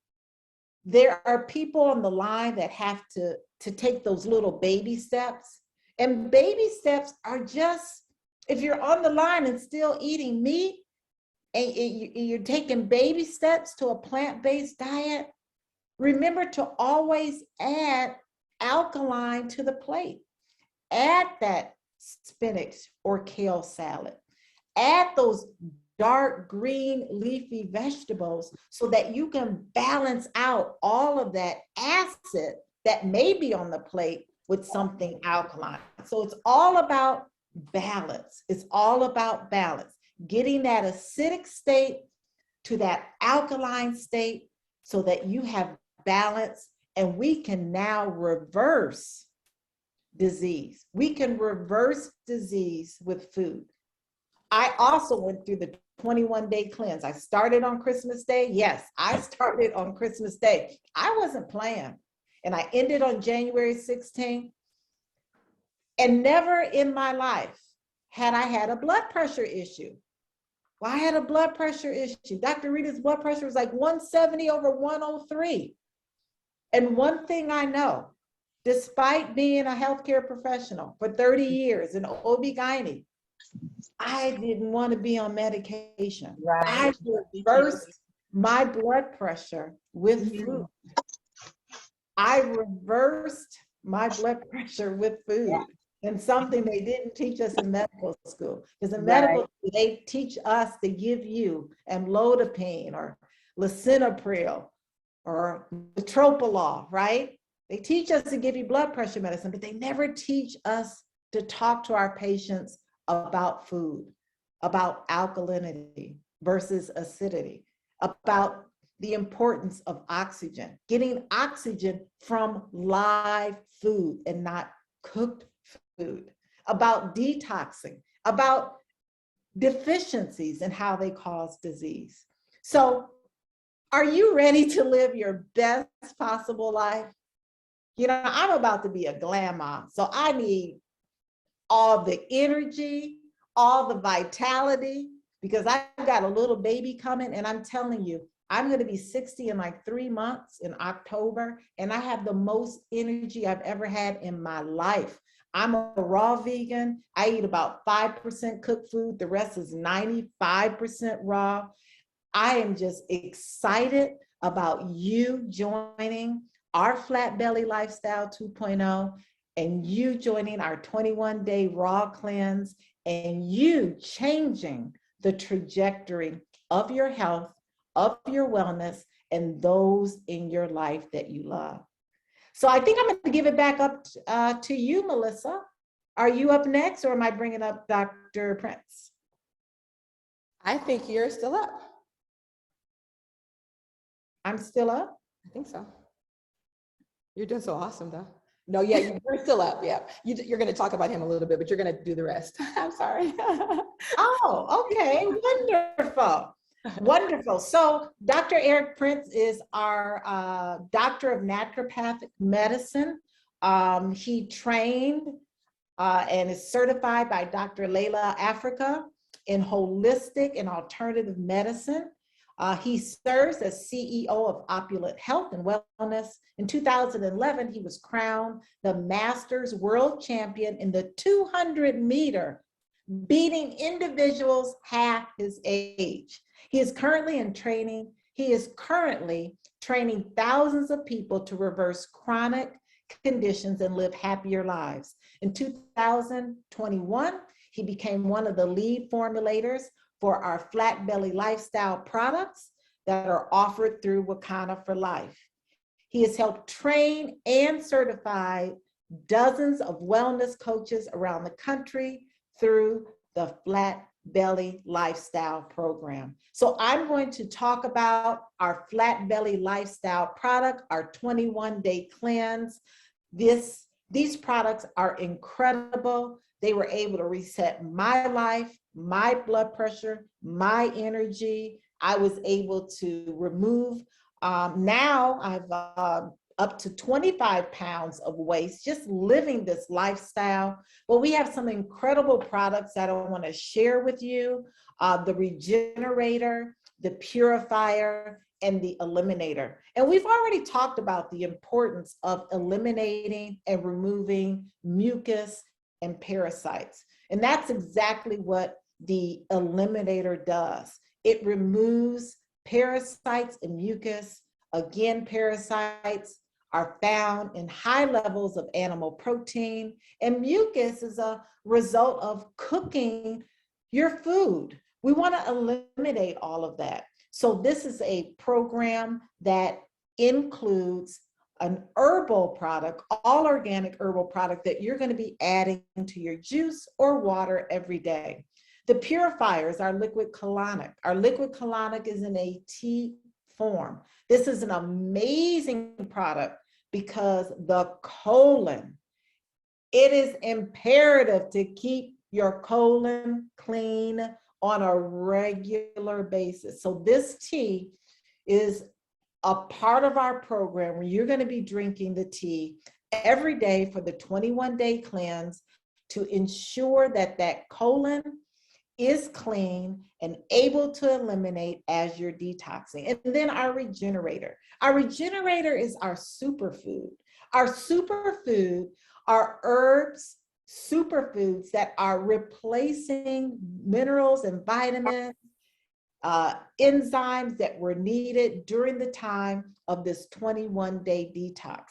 there are people on the line that have to take those little baby steps. And baby steps are just, if you're on the line and still eating meat and you're taking baby steps to a plant-based diet, remember to always add alkaline to the plate. Add that spinach or kale salad. Add those dark green leafy vegetables so that you can balance out all of that acid that may be on the plate with something alkaline. So it's all about balance. It's all about balance. Getting that acidic state to that alkaline state so that you have balance, and we can now reverse disease. We can reverse disease with food. I also went through the 21-day cleanse. I started on Christmas Day. Yes, I started on Christmas Day. I wasn't playing. And I ended on January 16th. And never in my life had I had a blood pressure issue. Well, I had a blood pressure issue. Dr. Rita's blood pressure was like 170 over 103. And one thing I know, despite being a healthcare professional for 30 years in OB-GYN, I didn't want to be on medication. Right. I reversed my blood pressure with food. I reversed my blood pressure with food. Yeah. And something they didn't teach us in medical school. Because in medical school, they teach us to give you amlodipine or lisinopril or metoprolol, right? They teach us to give you blood pressure medicine, but they never teach us to talk to our patients about food, about alkalinity versus acidity, about the importance of oxygen, getting oxygen from live food and not cooked food, about detoxing, about deficiencies and how they cause disease. So are you ready to live your best possible life? You know, I'm about to be a grandma, so I need all the energy, all the vitality, because I've got a little baby coming, and I'm telling you, I'm going to be 60 in like 3 months in October, and I have the most energy I've ever had in my life. I'm a raw vegan. I eat about 5% cooked food. The rest is 95% raw. I am just excited about you joining our Flat Belly Lifestyle 2.0 and you joining our 21-day raw cleanse and you changing the trajectory of your health, of your wellness, and those in your life that you love. So I think I'm going to give it back up to you, Melissa. Are you up next, or am I bringing up Dr. Prince? I think you're still up. I'm still up? I think so. You're doing so awesome, though. No, yeah, you're still up. Yeah, you're going to talk about him a little bit, but you're going to do the rest. I'm sorry. Oh, okay, wonderful. Wonderful. So Dr. Eric Prince is our doctor of naturopathic medicine. He trained and is certified by Dr. Layla Africa. in holistic and alternative medicine. He serves as CEO of Opulent Health and Wellness. In 2011, he was crowned the Masters World Champion in the 200-meter, beating individuals half his age. He is currently training thousands of people to reverse chronic conditions and live happier lives. In 2021, he became one of the lead formulators for our Flat Belly lifestyle products that are offered through Wakana for Life. He has helped train and certify dozens of wellness coaches around the country through the Flat Belly lifestyle program. So I'm going to talk about our Flat Belly lifestyle product, our 21-day cleanse. These products are incredible. They were able to reset my life, my blood pressure, my energy. I was able to remove, now I've up to 25 pounds of waste just living this lifestyle. Well, we have some incredible products that I want to share with you. The Regenerator, the Purifier, and the Eliminator. And we've already talked about the importance of eliminating and removing mucus and parasites. And that's exactly what the Eliminator does. It removes parasites and mucus. Again, parasites are found in high levels of animal protein, and mucus is a result of cooking your food. We want to eliminate all of that. So this is a program that includes an herbal product, all organic herbal product that you're going to be adding to your juice or water every day. The Purifier is our liquid colonic. Our liquid colonic is in a tea form. This is an amazing product because the colon, it is imperative to keep your colon clean on a regular basis. So this tea is a part of our program where you're going to be drinking the tea every day for the 21-day cleanse to ensure that that colon is clean and able to eliminate as you're detoxing. And then our Regenerator. Our Regenerator is our superfood. Our superfood are herbs, superfoods that are replacing minerals and vitamins, enzymes that were needed during the time of this 21-day detox.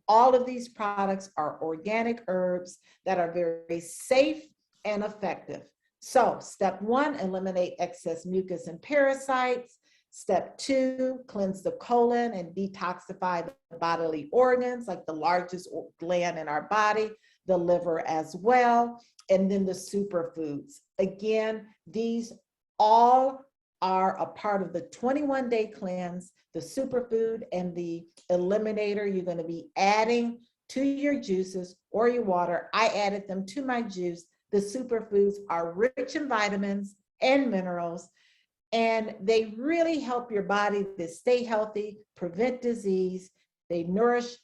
All of these products are organic herbs that are very safe and effective. So step 1, eliminate excess mucus and parasites. Step 2, cleanse the colon and detoxify the bodily organs, like the largest gland in our body, the liver as well. And then the superfoods. Again, these all are a part of the 21-day cleanse, the superfood and the eliminator you're going to be adding to your juices or your water. I added them to my juice. The superfoods are rich in vitamins and minerals, and they really help your body to stay healthy, prevent disease. They nourish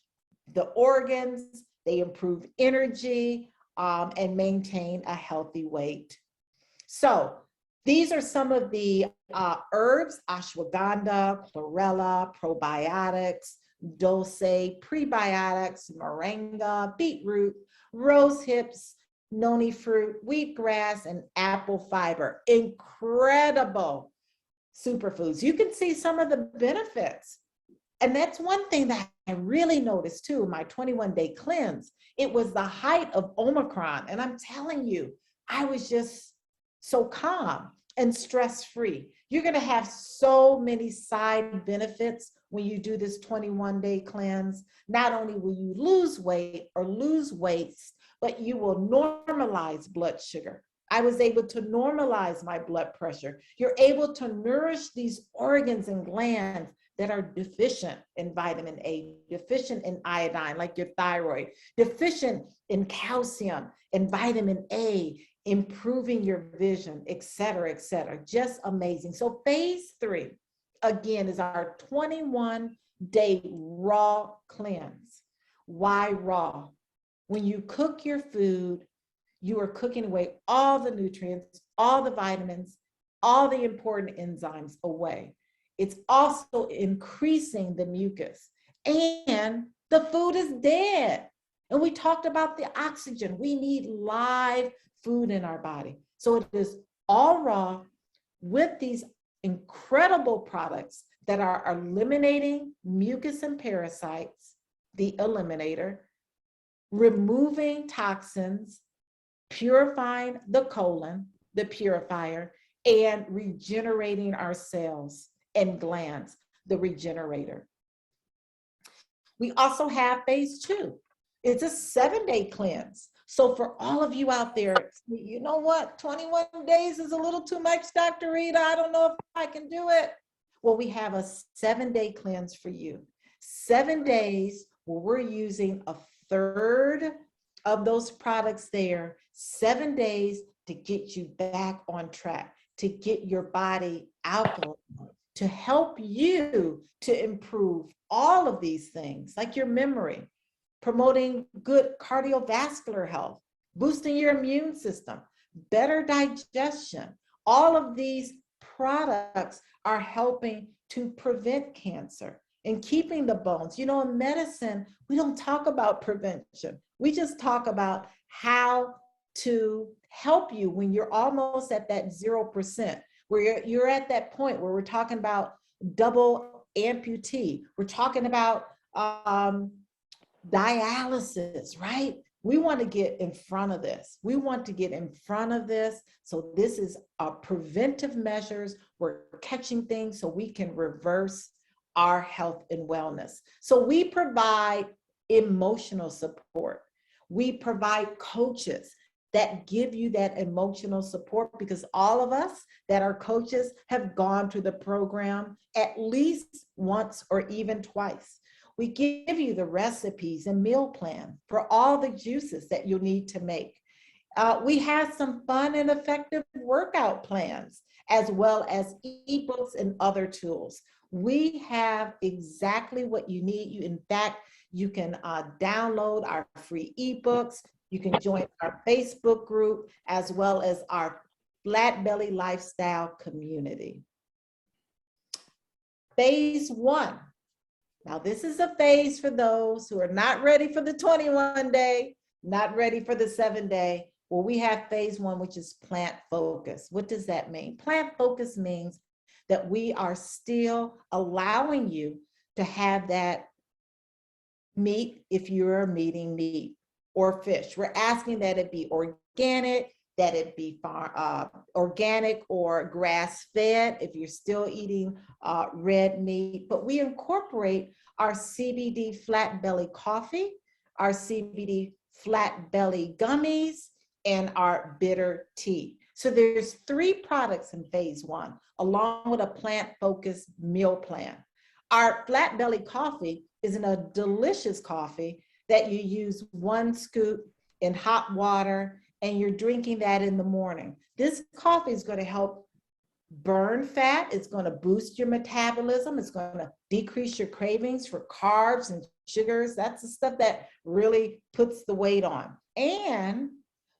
the organs, they improve energy, and maintain a healthy weight. So these are some of the herbs: ashwagandha, chlorella, probiotics, dulce, prebiotics, moringa, beetroot, rose hips, noni fruit, wheatgrass, and apple fiber. Incredible superfoods. You can see some of the benefits. And that's one thing that I really noticed too in my 21-day cleanse. It was the height of Omicron. And I'm telling you, I was just so calm and stress-free. You're going to have so many side benefits when you do this 21-day cleanse. Not only will you lose weight or lose waste, but you will normalize blood sugar. I was able to normalize my blood pressure. You're able to nourish these organs and glands that are deficient in vitamin A, deficient in iodine, like your thyroid, deficient in calcium and vitamin A, improving your vision, et cetera, et cetera. Just amazing. So phase 3, again, is our 21-day raw cleanse. Why raw? When you cook your food, you are cooking away all the nutrients, all the vitamins, all the important enzymes away. It's also increasing the mucus, and the food is dead. And we talked about the oxygen. We need live food in our body. So it is all raw with these incredible products that are eliminating mucus and parasites, the eliminator, removing toxins, purifying the colon, the purifier, and regenerating our cells and glands, the regenerator. We also have phase 2. It's a 7-day cleanse. So for all of you out there, you know what? 21 days is a little too much, Dr. Rita. I don't know if I can do it. Well, we have a 7-day cleanse for you. 7 days where we're using a third of those products there, 7 days to get you back on track, to get your body alkaline, to help you to improve all of these things, like your memory, promoting good cardiovascular health, boosting your immune system, better digestion. All of these products are helping to prevent cancer and keeping the bones. You know, in medicine, we don't talk about prevention. We just talk about how to help you when you're almost at that 0%, where you're at that point where we're talking about double amputee. We're talking about dialysis, right? We want to get in front of this. We want to get in front of this. So this is preventive measures. We're catching things so we can reverse our health and wellness. So we provide emotional support. We provide coaches that give you that emotional support, because all of us that are coaches have gone through the program at least once or even twice. We give you the recipes and meal plan for all the juices that you'll need to make. We have some fun and effective workout plans, as well as ebooks and other tools. We have exactly what you need. In fact, you can download our free ebooks. You can join our Facebook group, as well as our Flat Belly Lifestyle community. Phase 1. Now, this is a phase for those who are not ready for the 21-day, not ready for the 7-day. Well, we have phase 1, which is plant focus. What does that mean? Plant focus means that we are still allowing you to have that meat if you're eating meat or fish. We're asking that it be organic, that it be organic or grass-fed if you're still eating red meat. But we incorporate our CBD flat belly coffee, our CBD flat belly gummies, and our bitter tea. So there's 3 products in phase 1, along with a plant-focused meal plan. Our flat belly coffee is a delicious coffee that you use 1 scoop in hot water, and you're drinking that in the morning. This coffee is going to help burn fat. It's going to boost your metabolism. It's going to decrease your cravings for carbs and sugars. That's the stuff that really puts the weight on. And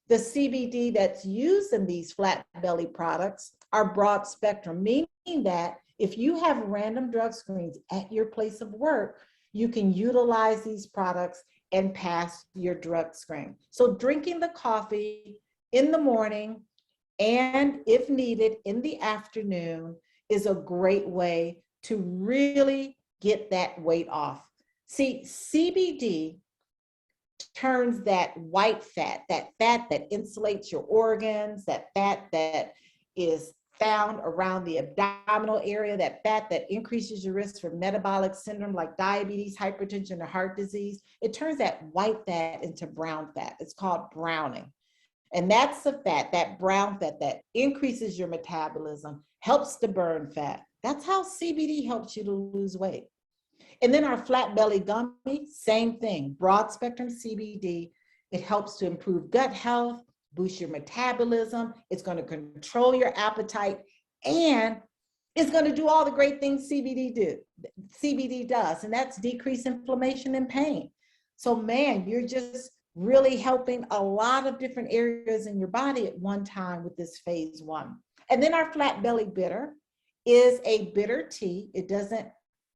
the CBD that's used in these flat belly products are broad spectrum, meaning that if you have random drug screens at your place of work, you can utilize these products and pass your drug screen. So drinking the coffee in the morning, and if needed in the afternoon, is a great way to really get that weight off. See, CBD turns that white fat that insulates your organs, that fat that is found around the abdominal area, that fat that increases your risk for metabolic syndrome like diabetes, hypertension, or heart disease. It turns that white fat into brown fat. It's called browning. And that's the fat, that brown fat that increases your metabolism, helps to burn fat. That's how CBD helps you to lose weight. And then our flat belly gummy, same thing, broad spectrum CBD. It helps to improve gut health, boost your metabolism. It's going to control your appetite, and it's going to do all the great things CBD does, and that's decrease inflammation and pain. So man, you're just really helping a lot of different areas in your body at one time with this phase one. And then our flat belly bitter is a bitter tea. It doesn't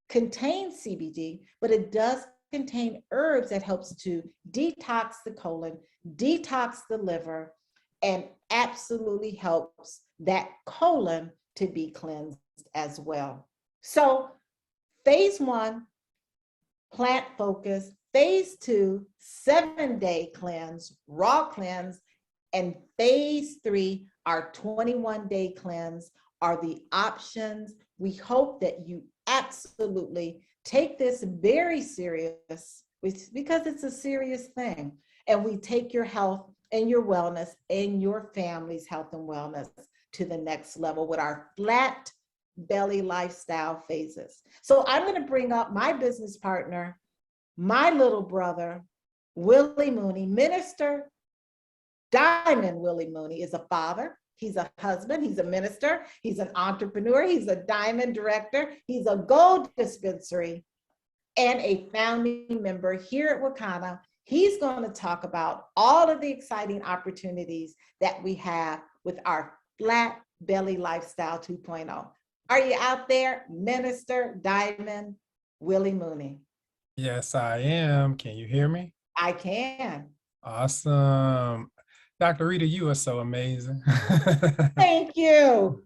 contain CBD, but it does contain herbs that helps to detox the colon, detox the liver, and absolutely helps that colon to be cleansed as well. So phase one, plant focus. Phase two, 7-day cleanse, raw cleanse. And phase three, our 21-day cleanse are the options. We hope that you absolutely take this very serious because it's a serious thing. And we take your health and your wellness and your family's health and wellness to the next level with our flat belly lifestyle phases. So I'm going to bring up my business partner, my little brother, Willie Mooney, Minister Diamond Willie Mooney is a father. He's a husband. He's a minister. He's an entrepreneur. He's a diamond director. He's a gold dispensary and a founding member here at Wakana. He's going to talk about all of the exciting opportunities that we have with our Flat Belly Lifestyle 2.0. Are you out there, Minister Diamond Willie Mooney? Yes, I am. Can you hear me? I can. Awesome. Dr. Rita, you are so amazing. Thank you.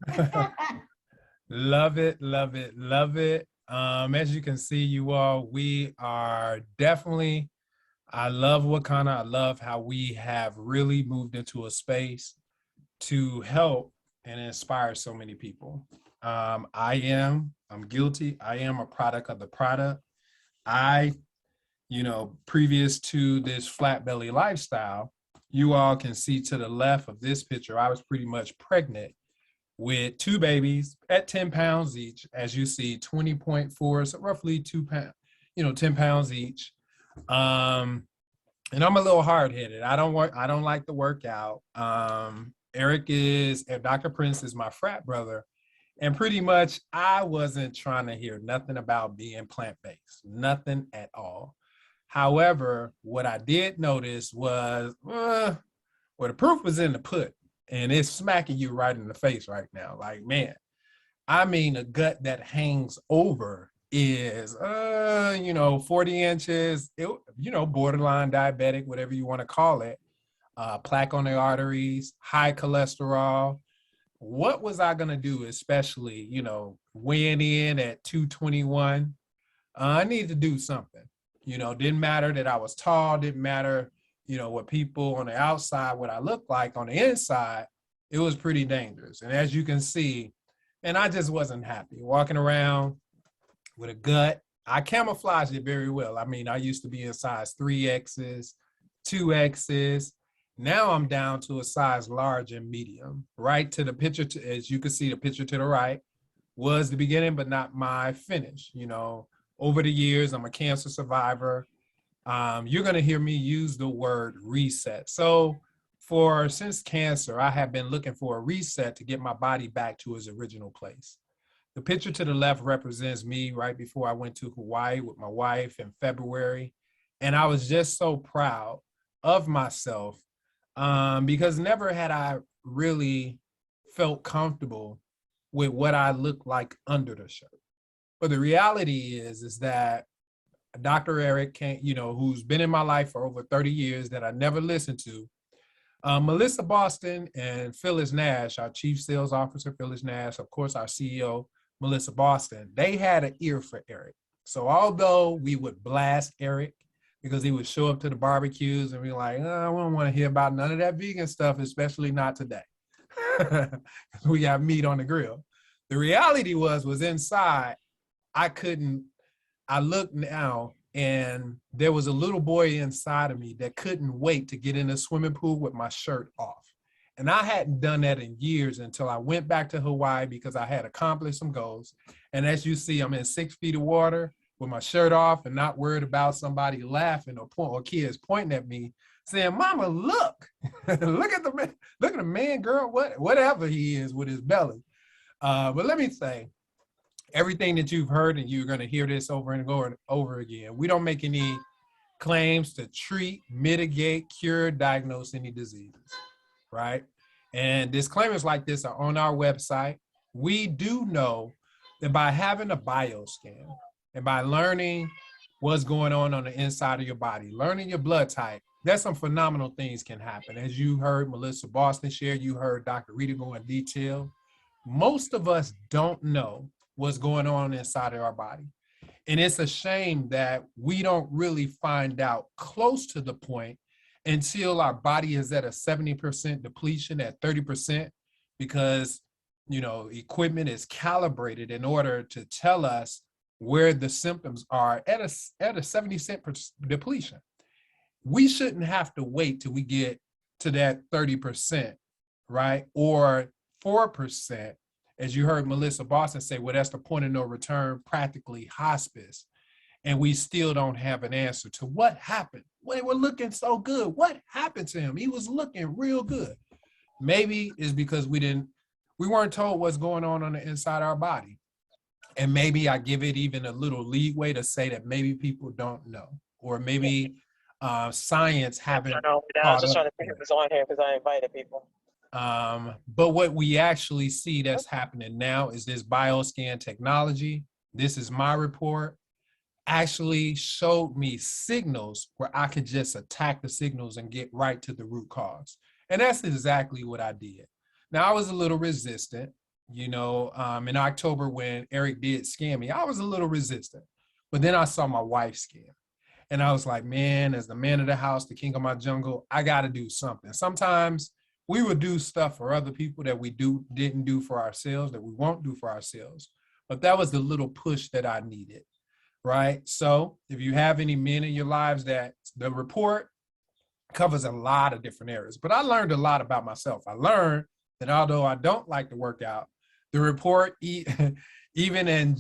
Love it, love it, love it. As you can see, you all, we are definitely, I love Wakana. I love how we have really moved into a space to help and inspire so many people. I'm guilty. I am a product of the product. Previous to this flat belly lifestyle, you all can see to the left of this picture, I was pretty much pregnant with 2 babies at 10 pounds each. As you see, 20.4, so roughly 2 pounds, 10 pounds each. And I'm a little hard-headed. I don't like to work out. Dr. Prince is my frat brother. And pretty much I wasn't trying to hear nothing about being plant-based, nothing at all. However, what I did notice was, the proof was in the pudding, and it's smacking you right in the face right now. Like, man, I mean, a gut that hangs over is, 40 inches, borderline diabetic, whatever you want to call it, plaque on the arteries, high cholesterol. What was I going to do, especially, weighing in at 221? I need to do something. Didn't matter that I was tall, didn't matter, what people on the outside, what I looked like on the inside, it was pretty dangerous. And as you can see, and I just wasn't happy walking around with a gut. I camouflaged it very well. I mean, I used to be in size 3Xs, 2Xs. Now I'm down to a size large and medium, right? To the picture, as you can see, the picture to the right was the beginning, but not my finish. Over the years, I'm a cancer survivor. You're going to hear me use the word reset. So since cancer, I have been looking for a reset to get my body back to its original place. The picture to the left represents me right before I went to Hawaii with my wife in February. And I was just so proud of myself because never had I really felt comfortable with what I looked like under the shirt. But the reality is that Dr. Eric, who's been in my life for over 30 years that I never listened to, Melissa Boston and Phyllis Nash, our Chief Sales Officer, Phyllis Nash, of course, our CEO, Melissa Boston, they had an ear for Eric. So although we would blast Eric because he would show up to the barbecues and be like, I don't want to hear about none of that vegan stuff, especially not today. We got meat on the grill. The reality was inside, I looked now and there was a little boy inside of me that couldn't wait to get in the swimming pool with my shirt off. And I hadn't done that in years until I went back to Hawaii because I had accomplished some goals. And as you see, I'm in 6 feet of water with my shirt off and not worried about somebody laughing or kids pointing at me saying, Mama, look, look at the man, girl, whatever he is with his belly. But let me say, everything that you've heard, and you're going to hear this over and over again, we don't make any claims to treat, mitigate, cure, diagnose any diseases, right? And disclaimers like this are on our website. We do know that by having a bioscan and by learning what's going on the inside of your body, learning your blood type, there's some phenomenal things can happen. As you heard Melissa Boston share, you heard Dr. Rita go in detail. Most of us don't know what's going on inside of our body. And it's a shame that we don't really find out close to the point until our body is at a 70% depletion, at 30%, because, you know, equipment is calibrated in order to tell us where the symptoms are at a 70% depletion. We shouldn't have to wait till we get to that 30%, right? Or 4%, as you heard Melissa Boston say, well, that's the point of no return, practically hospice. And we still don't have an answer to what happened. They were looking so good. What happened to him? He was looking real good. Maybe it's because we weren't told what's going on the inside of our body. And maybe I give it even a little leeway to say that maybe people don't know, or maybe science haven't. I was just trying to figure this on here because I invited people. But what we actually see that's happening now is this bioscan technology. This is my report. Actually showed me signals where I could just attack the signals and get right to the root cause. And that's exactly what I did. Now, I was a little resistant, you know, in October when Eric did scan me, I was a little resistant. But then I saw my wife scan. And I was like, man, as the man of the house, the king of my jungle, I got to do something. Sometimes we would do stuff for other people that we didn't do for ourselves, that we won't do for ourselves. But that was the little push that I needed. Right? So if you have any men in your lives, that the report covers a lot of different areas, but I learned a lot about myself. I learned that although I don't like to work out, the report, even in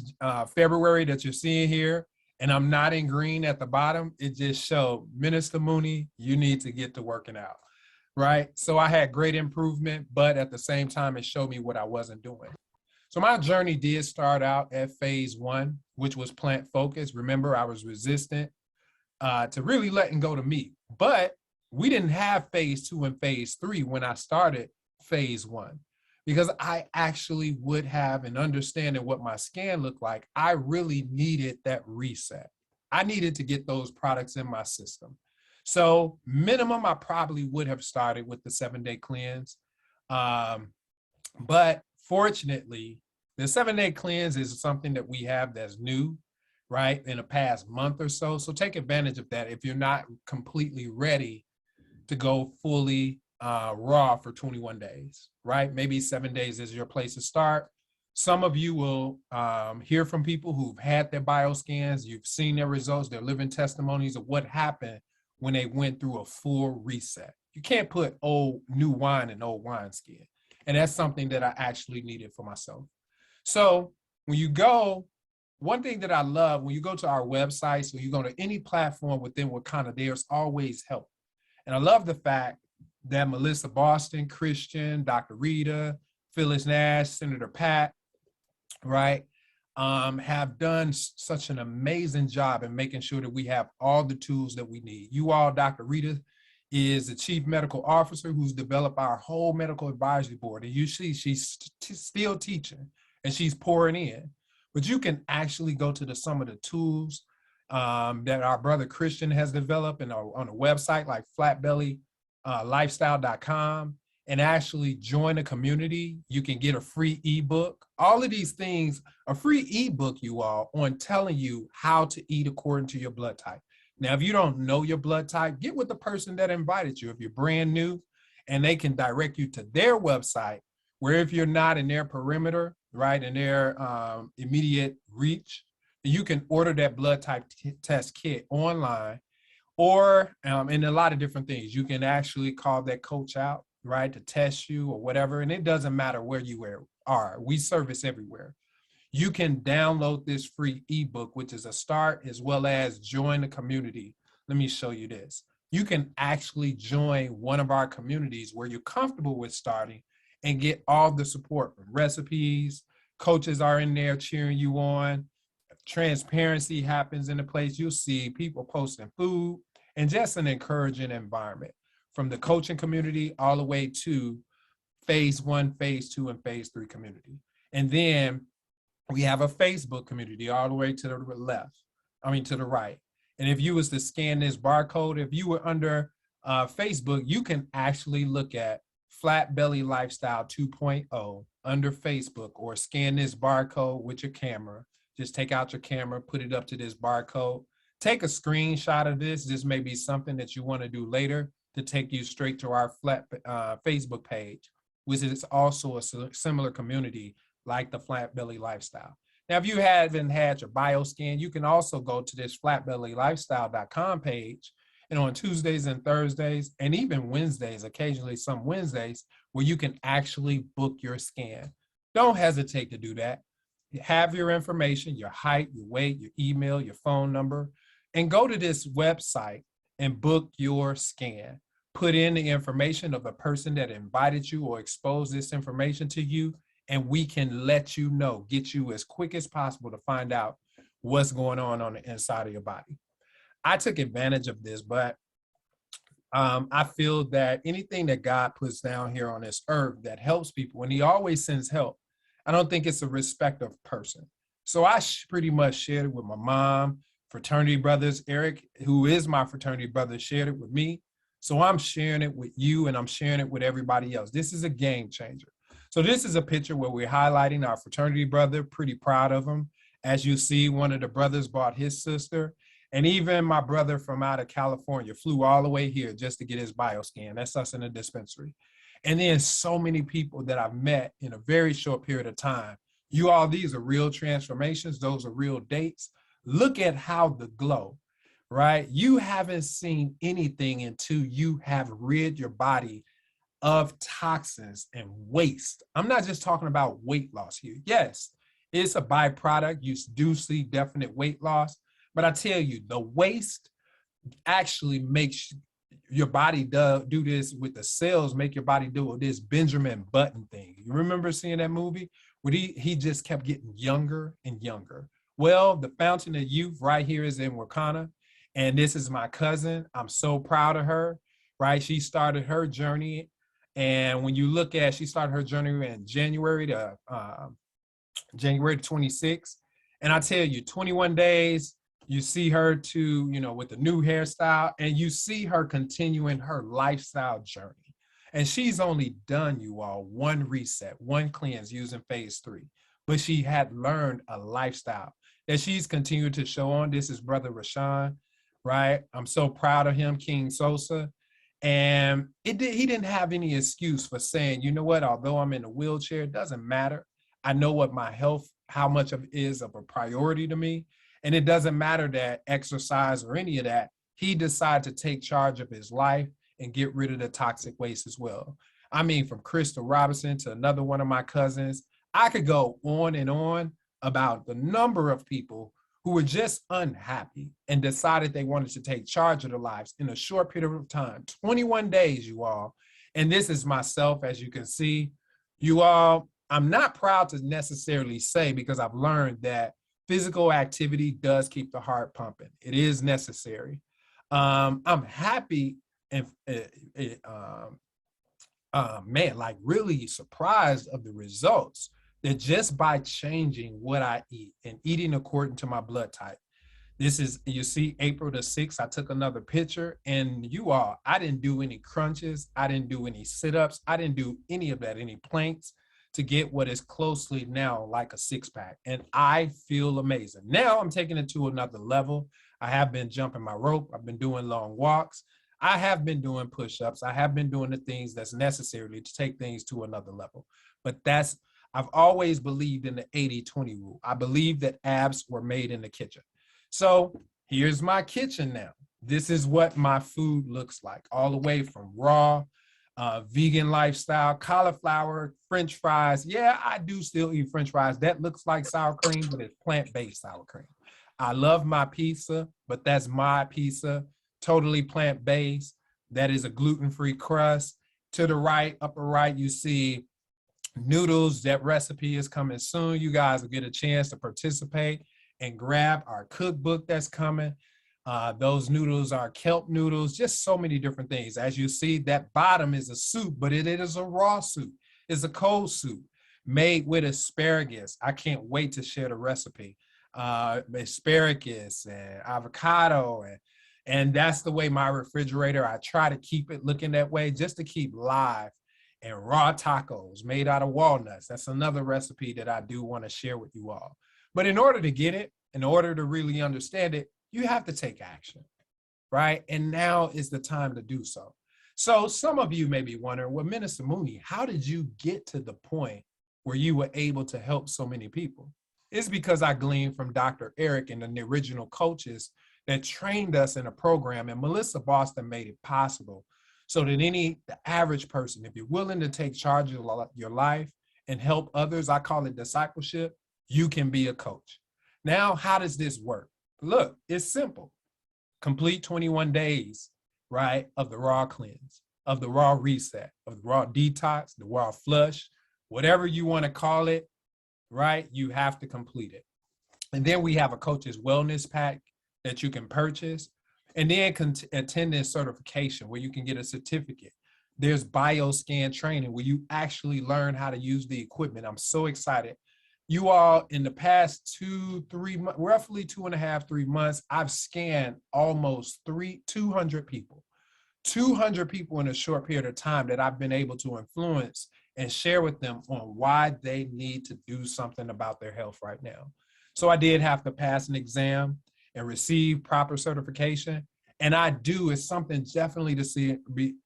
February that you're seeing here, and I'm not in green at the bottom, it just showed, Minister Mooney, you need to get to working out, right? So I had great improvement, but at the same time, it showed me what I wasn't doing. So my journey did start out at phase 1, which was plant focused. Remember, I was resistant to really letting go to meat, but we didn't have phase 2 and phase 3 when I started phase 1, because I actually would have an understanding what my scan looked like. I really needed that reset. I needed to get those products in my system. So minimum, I probably would have started with the 7-day cleanse. But fortunately, the 7-day cleanse is something that we have that's new, right, in the past month or so. So take advantage of that if you're not completely ready to go fully raw for 21 days, right? Maybe 7 days is your place to start. Some of you will hear from people who've had their bioscans. You've seen their results, their living testimonies of what happened when they went through a full reset. You can't put new wine in old wineskin. And that's something that I actually needed for myself. So when you go, one thing that I love, when you go to our website, so you go to any platform within Wakanda, there's always help. And I love the fact that Melissa Boston, Christian, Dr. Rita, Phyllis Nash, Senator Pat, right, have done such an amazing job in making sure that we have all the tools that we need. You all, Dr. Rita is the chief medical officer who's developed our whole medical advisory board. And you see she's still teaching and she's pouring in. But you can actually go to some of the tools that our brother Christian has developed on a website like flatbellylifestyle.com and actually join a community. You can get a free ebook. All of these things, a free ebook, you all, on telling you how to eat according to your blood type. Now, if you don't know your blood type, get with the person that invited you. If you're brand new, and they can direct you to their website, where if you're not in their perimeter, right, in their immediate reach, you can order that blood type test kit online, or in a lot of different things. You can actually call that coach out, right, to test you or whatever. And it doesn't matter where you are. We service everywhere. You can download this free ebook, which is a start, as well as join the community. Let me show you this. You can actually join one of our communities where you're comfortable with starting and get all the support from recipes. Coaches are in there cheering you on. Transparency happens in the place. You'll see people posting food. and just an encouraging environment from the coaching community all the way to phase 1, phase 2, and phase 3 community. And then we have a Facebook community all the way to the to the right. And if you was to scan this barcode, if you were under Facebook, you can actually look at Flat Belly Lifestyle 2.0 under Facebook, or scan this barcode with your camera. Just take out your camera, put it up to this barcode. Take a screenshot of this. This may be something that you want to do later to take you straight to our Facebook page, which is also a similar community like the Flat Belly Lifestyle. Now, if you haven't had your bio scan, you can also go to this flatbellylifestyle.com page, and on Tuesdays and Thursdays, and even Wednesdays, occasionally some Wednesdays, where you can actually book your scan. Don't hesitate to do that. You have your information, your height, your weight, your email, your phone number, and go to this website and book your scan. Put in the information of the person that invited you or exposed this information to you, and we can let you know, get you as quick as possible to find out what's going on the inside of your body. I took advantage of this, but I feel that anything that God puts down here on this earth that helps people, and he always sends help, I don't think it's a respect of person. So I pretty much shared it with my mom, fraternity brothers. Eric, who is my fraternity brother, shared it with me. So I'm sharing it with you, and I'm sharing it with everybody else. This is a game changer. So this is a picture where we're highlighting our fraternity brother, pretty proud of him. As you see, one of the brothers brought his sister, and even my brother from out of California flew all the way here just to get his bioscan. That's us in the dispensary. And then so many people that I've met in a very short period of time. You all, these are real transformations. Those are real dates. Look at how the glow, right? You haven't seen anything until you have rid your body of toxins and waste. I'm not just talking about weight loss here. Yes, it's a byproduct. You do see definite weight loss, but I tell you, the waste actually makes your body do this with the cells, make your body do this Benjamin Button thing. You remember seeing that movie where he just kept getting younger and younger? Well, the fountain of youth right here is in Wakana, and this is my cousin. I'm so proud of her, right? She started her journey, and when you look at, she started her journey in January to 26th, and I tell you, 21 days, you see her with the new hairstyle, and you see her continuing her lifestyle journey. And she's only done, you all, one reset, one cleanse using phase 3, but she had learned a lifestyle that she's continued to show on. This is Brother Rashawn, right? I'm so proud of him, King Sosa. And he didn't have any excuse for saying, you know what, although I'm in a wheelchair, it doesn't matter. I know what my health, how much of it is of a priority to me. And it doesn't matter that exercise or any of that. He decided to take charge of his life and get rid of the toxic waste as well. I mean, from Crystal Robinson to another one of my cousins, I could go on and on about the number of people who were just unhappy and decided they wanted to take charge of their lives in a short period of time, 21 days, you all. And this is myself, as you can see. You all, I'm not proud to necessarily say, because I've learned that physical activity does keep the heart pumping. It is necessary. I'm happy and like really surprised of the results, that just by changing what I eat and eating according to my blood type. This is, you see, April the 6th, I took another picture, and you all, I didn't do any crunches. I didn't do any sit-ups. I didn't do any of that, any planks, to get what is closely now like a 6-pack. And I feel amazing. Now I'm taking it to another level. I have been jumping my rope. I've been doing long walks. I have been doing push-ups. I have been doing the things that's necessary to take things to another level. But I've always believed in the 80-20 rule. I believe that abs were made in the kitchen. So here's my kitchen now. This is what my food looks like, all the way from raw, vegan lifestyle, cauliflower, French fries. Yeah, I do still eat French fries. That looks like sour cream, but it's plant-based sour cream. I love my pizza, but that's my pizza, totally plant-based. That is a gluten-free crust. To the right, upper right, you see noodles. That recipe is coming soon. You guys will get a chance to participate and grab our cookbook that's coming. Those noodles are kelp noodles, just so many different things. As you see, that bottom is a soup, but it is a raw soup. It's a cold soup made with asparagus. I can't wait to share the recipe. Asparagus and avocado, and that's the way my refrigerator, I try to keep it looking that way just to keep live. And raw tacos made out of walnuts. That's another recipe that I do want to share with you all. But in order to get it, in order to really understand it, you have to take action, right? And now is the time to do so. So some of you may be wondering, well, Minister Mooney, how did you get to the point where you were able to help so many people? It's because I gleaned from Dr. Eric and the original coaches that trained us in a program, and Melissa Boston made it possible so that the average person, if you're willing to take charge of your life and help others, I call it discipleship, you can be a coach. Now, how does this work? Look, it's simple. Complete 21 days, right, of the raw cleanse, of the raw reset, of the raw detox, the raw flush, whatever you want to call it, right? You have to complete it. And then we have a coach's wellness pack that you can purchase, and then attend this certification where you can get a certificate. There's bioscan training where you actually learn how to use the equipment. I'm so excited. You all, in the past 2-3 months, roughly 2.5, 3 months, I've scanned almost 200 people. 200 people in a short period of time that I've been able to influence and share with them on why they need to do something about their health right now. So I did have to pass an exam and receive proper certification. And it's something definitely to see.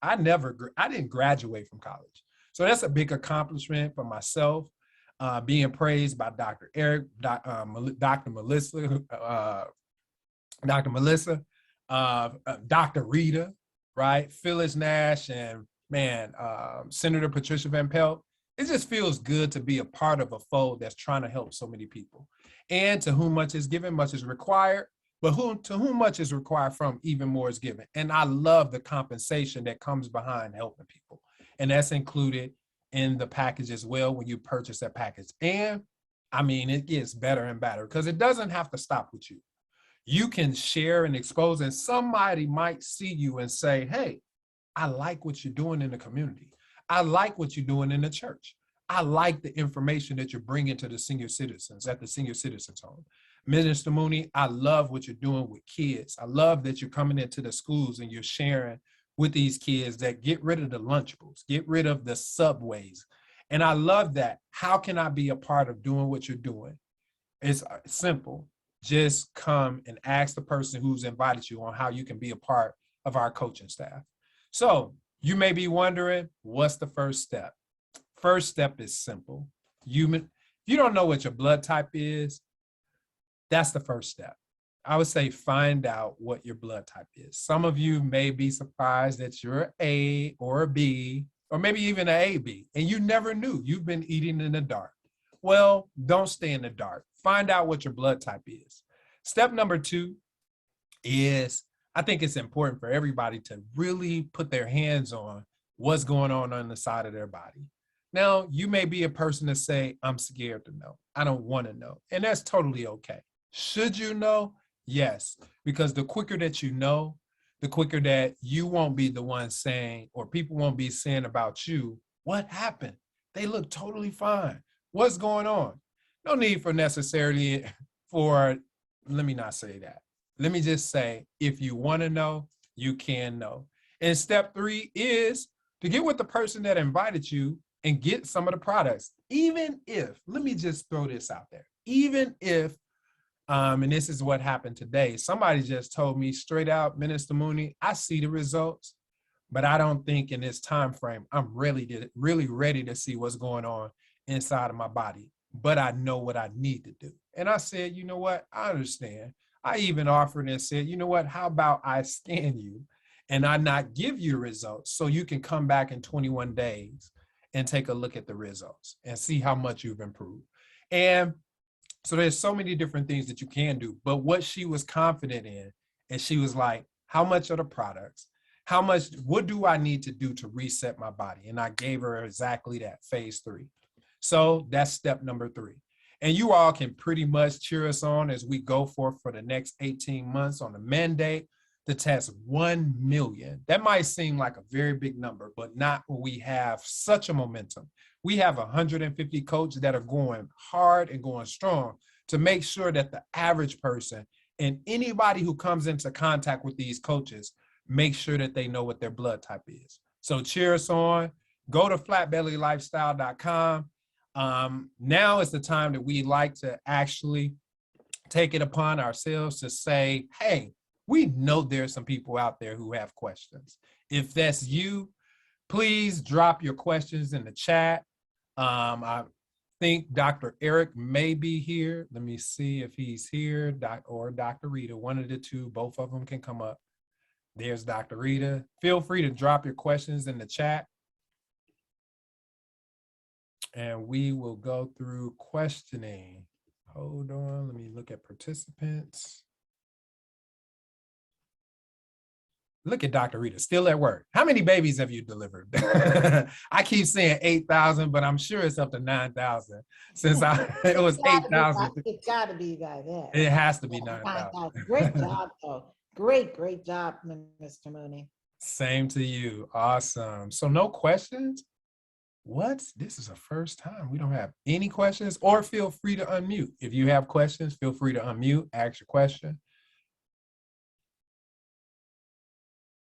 I didn't graduate from college. So that's a big accomplishment for myself, being praised by Dr. Eric, Dr. Melissa, Dr. Rita, right? Phyllis Nash, and Senator Patricia Van Pelt. It just feels good to be a part of a fold that's trying to help so many people. And to whom much is given, much is required. But to whom much is required from, even more is given. And I love the compensation that comes behind helping people. And that's included in the package as well when you purchase that package. And I mean, it gets better and better because it doesn't have to stop with you. You can share and expose, and somebody might see you and say, hey, I like what you're doing in the community. I like what you're doing in the church. I like the information that you're bringing to the senior citizens at the senior citizens home. Minister Mooney, I love what you're doing with kids. I love that you're coming into the schools and you're sharing with these kids that get rid of the Lunchables, get rid of the Subways. And I love that. How can I be a part of doing what you're doing? It's simple. Just come and ask the person who's invited you on how you can be a part of our coaching staff. So you may be wondering, what's the first step? First step is simple. If you don't know what your blood type is, that's the first step. I would say find out what your blood type is. Some of you may be surprised that you're an A or a B, or maybe even an AB, and you never knew. You've been eating in the dark. Well, don't stay in the dark. Find out what your blood type is. Step number 2 is, I think it's important for everybody to really put their hands on what's going on the side of their body. Now, you may be a person to say, I'm scared to know. I don't want to know. And that's totally okay. Should you know? Yes, because the quicker that you know, the quicker that you won't be the one saying, or people won't be saying about you, what happened? They look totally fine. What's going on? No need for necessarily let me not say that. Let me just say, if you want to know, you can know. And step 3 is to get with the person that invited you and get some of the products. Even if, let me just throw this out there, even if, and this is what happened today, somebody just told me straight out, Minister Mooney, I see the results, but I don't think in this time frame, I'm really ready to see what's going on inside of my body, but I know what I need to do. And I said, you know what, I understand. I even offered and said, you know what, how about I scan you and I not give you results so you can come back in 21 days and take a look at the results and see how much you've improved. And so there's so many different things that you can do, but what she was confident in, and she was like, how much are the products? What do I need to do to reset my body? And I gave her exactly that, phase 3. So that's step number 3. And you all can pretty much cheer us on as we go forth for the next 18 months on the mandate to test 1 million. That might seem like a very big number, but not when we have such a momentum. We have 150 coaches that are going hard and going strong to make sure that the average person and anybody who comes into contact with these coaches, make sure that they know what their blood type is. So cheer us on. Go to flatbellylifestyle.com. Now is the time that we like to actually take it upon ourselves to say, hey, we know there's some people out there who have questions. If that's you, please drop your questions in the chat. I think Dr. Eric may be here. Let me see if he's here, or Dr. Rita, one of the two, both of them can come up. There's Dr. Rita. Feel free to drop your questions in the chat. And we will go through questioning. Hold on, let me look at participants. Look at Dr. Rita, still at work. How many babies have you delivered? I keep saying 8,000, but I'm sure it's up to 9,000 since it was 8,000. It's got to be like that. It has to be 9,000. Great job, though. Great job, Mr. Mooney. Same to you. Awesome. So no questions? What? This is the first time we don't have any questions, or feel free to unmute. If you have questions, feel free to unmute, ask your question.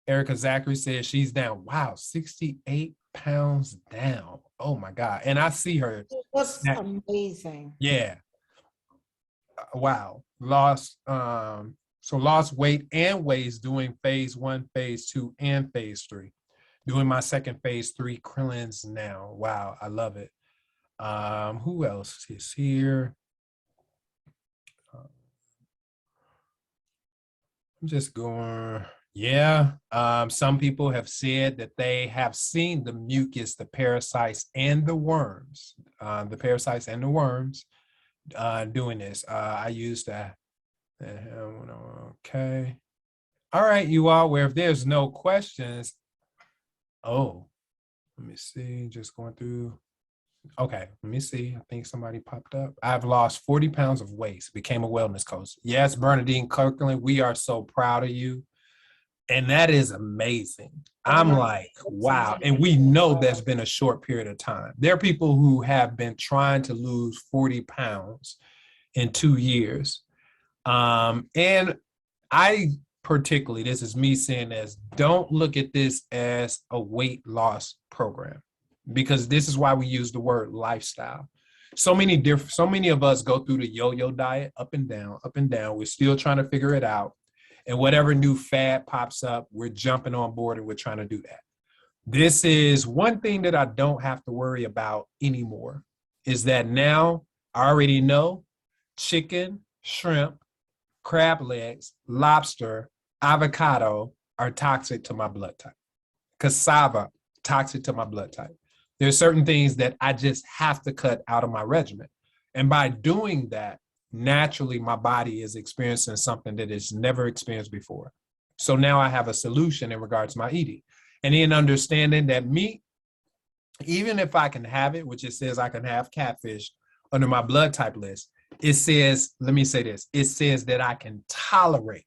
Erica Zachary says she's down. Wow, 68 pounds down. Oh my God. And I see her. That's amazing. Yeah. Wow. Lost weight and waist doing phase 1, phase 2, and phase 3. Doing my second phase 3 cleanse now. Wow, I love it. Who else is here? I'm just going. Yeah, some people have said that they have seen the mucus, the parasites, and the worms. Doing this. I used that. Okay. All right, you all. Where if there's no questions. Oh, let me see. Just going through. Okay, let me see. I think somebody popped up. I've lost 40 pounds of waist. Became a wellness coach. Yes, Bernadine Kirkland, we are so proud of you. And that is amazing. I'm like, wow. And we know that's been a short period of time. There are people who have been trying to lose 40 pounds in 2 years. And I particularly, this is me saying this, don't look at this as a weight loss program, because this is why we use the word lifestyle. So many of us go through the yo-yo diet, up and down, up and down. We're still trying to figure it out. And whatever new fad pops up, we're jumping on board and we're trying to do that. This is one thing that I don't have to worry about anymore, is that now I already know chicken, shrimp, crab legs, lobster, avocado are toxic to my blood type. Cassava, toxic to my blood type. There's certain things that I just have to cut out of my regimen. And by doing that, naturally, my body is experiencing something that it's never experienced before. So now I have a solution in regards to my eating. And in understanding that meat, even if I can have it, which it says I can have catfish under my blood type list, it says, let me say this, it says that I can tolerate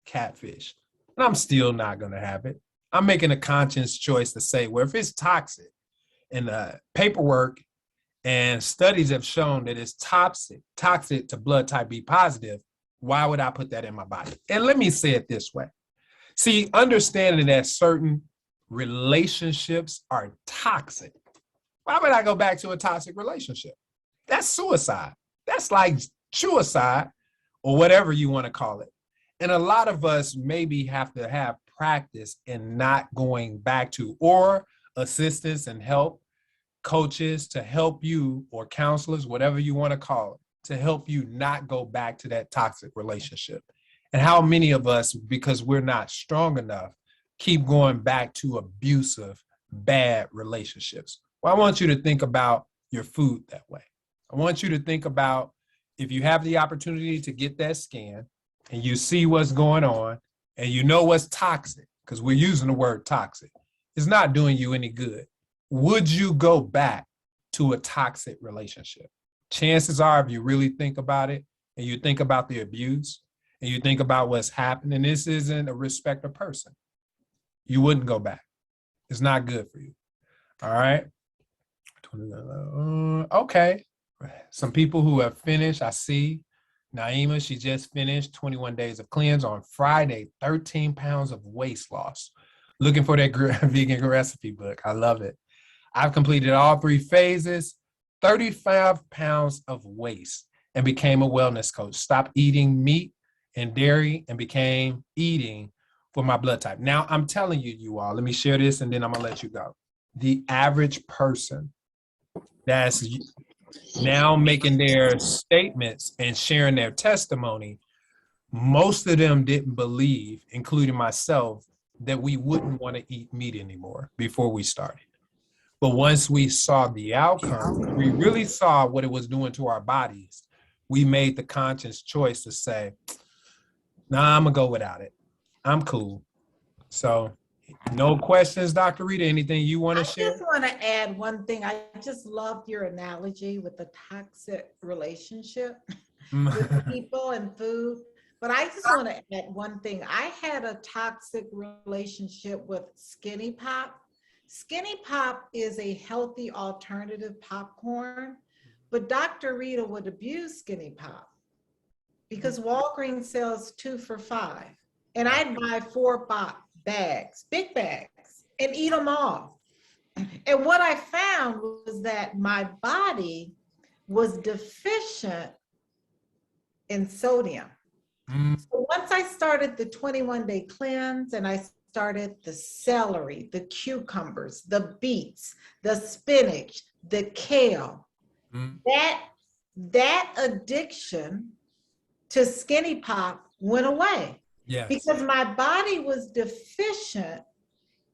catfish. And I'm still not going to have it. I'm making a conscious choice to say, well, if it's toxic, and paperwork and studies have shown that it's toxic to blood type B positive, why would I put that in my body? And let me say it this way. See, understanding that certain relationships are toxic. Why would I go back to a toxic relationship? That's suicide. That's like suicide, or whatever you want to call it. And a lot of us maybe have to have practice in not going back to, or assistance and help, coaches to help you, or counselors, whatever you want to call it, to help you not go back to that toxic relationship. And how many of us, because we're not strong enough, keep going back to abusive, bad relationships? Well, I want you to think about your food that way. I want you to think about, if you have the opportunity to get that scan and you see what's going on and you know what's toxic, because we're using the word toxic, it's not doing you any good. Would you go back to a toxic relationship? chances are, if you really think about it and you think about the abuse and you think about what's happening, this isn't a respect of person. You wouldn't go back. It's not good for you. All right. Okay. Some people who have finished, I see Naima, she just finished 21 days of cleanse on Friday, 13 pounds of waist loss. Looking for that vegan recipe book. I love it. I've completed all 3 phases, 35 pounds of waste, and became a wellness coach. Stopped eating meat and dairy and became eating for my blood type. Now, I'm telling you, you all, let me share this and then I'm going to let you go. The average person that's now making their statements and sharing their testimony, most of them didn't believe, including myself, that we wouldn't want to eat meat anymore before we started. But once we saw the outcome, we really saw what it was doing to our bodies. We made the conscious choice to say, nah, I'm gonna go without it. I'm cool. So no questions, Dr. Rita, anything you want to share? I just want to add one thing. I just loved your analogy with the toxic relationship with people and food. But I just want to add one thing. I had a toxic relationship with Skinny Pop. Skinny Pop is a healthy alternative popcorn, but Dr. Rita would abuse Skinny Pop because Walgreens sells 2 for $5. And I'd buy 4 bags, big bags, and eat them all. And what I found was that my body was deficient in sodium. So once I started the 21-day cleanse and I started the celery, the cucumbers, the beets, the spinach, the kale, that addiction to Skinny Pop went away. Yes. Because my body was deficient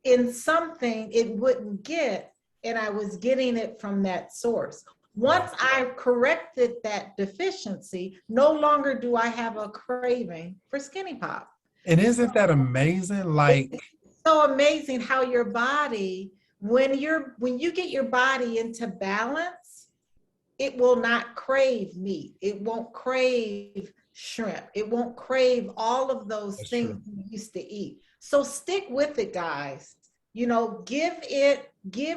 in something it wouldn't get, and I was getting it from that source. Once I corrected that deficiency, no longer do I have a craving for Skinny Pop. And isn't that amazing? Like, it's so amazing how your body, when you get your body into balance, it will not crave meat. It won't crave shrimp. It won't crave all of those things you used to eat. So stick with it, guys. You know, give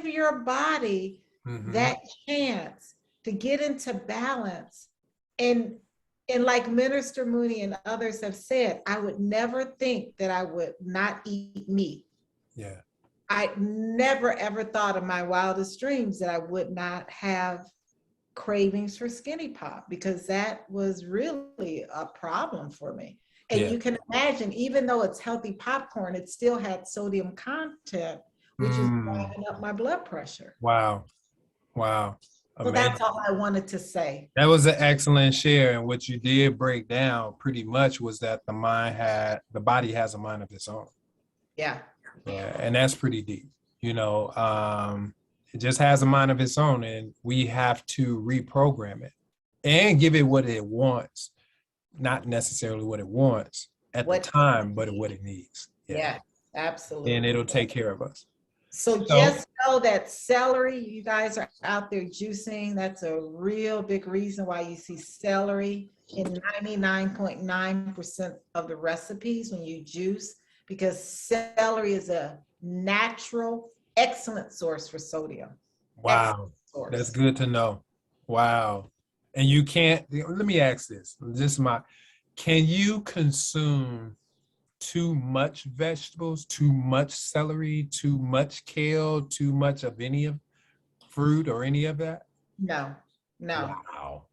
your body that chance to get into balance. And like Minister Mooney and others have said, I would never think that I would not eat meat. Yeah. I never ever thought in my wildest dreams that I would not have cravings for Skinny Pop, because that was really a problem for me. And you can imagine, even though it's healthy popcorn, it still had sodium content, which is driving up my blood pressure. Wow. Wow. So that's all I wanted to say. That was an excellent share. And what you did break down pretty much was that the body has a mind of its own. Yeah. Yeah. And that's pretty deep. You know, it just has a mind of its own, and we have to reprogram it and give it what it wants, not necessarily what it wants at the time, but what it needs. Yeah, absolutely. And it'll take care of us. So just know that celery, you guys are out there juicing. That's a real big reason why you see celery in 99.9% of the recipes when you juice, because celery is a natural, excellent source for sodium. Wow. That's good to know. Wow. And you can't, let me ask this. Can you consume too much vegetables, too much celery, too much kale, too much of any of fruit or any of that? No. Wow.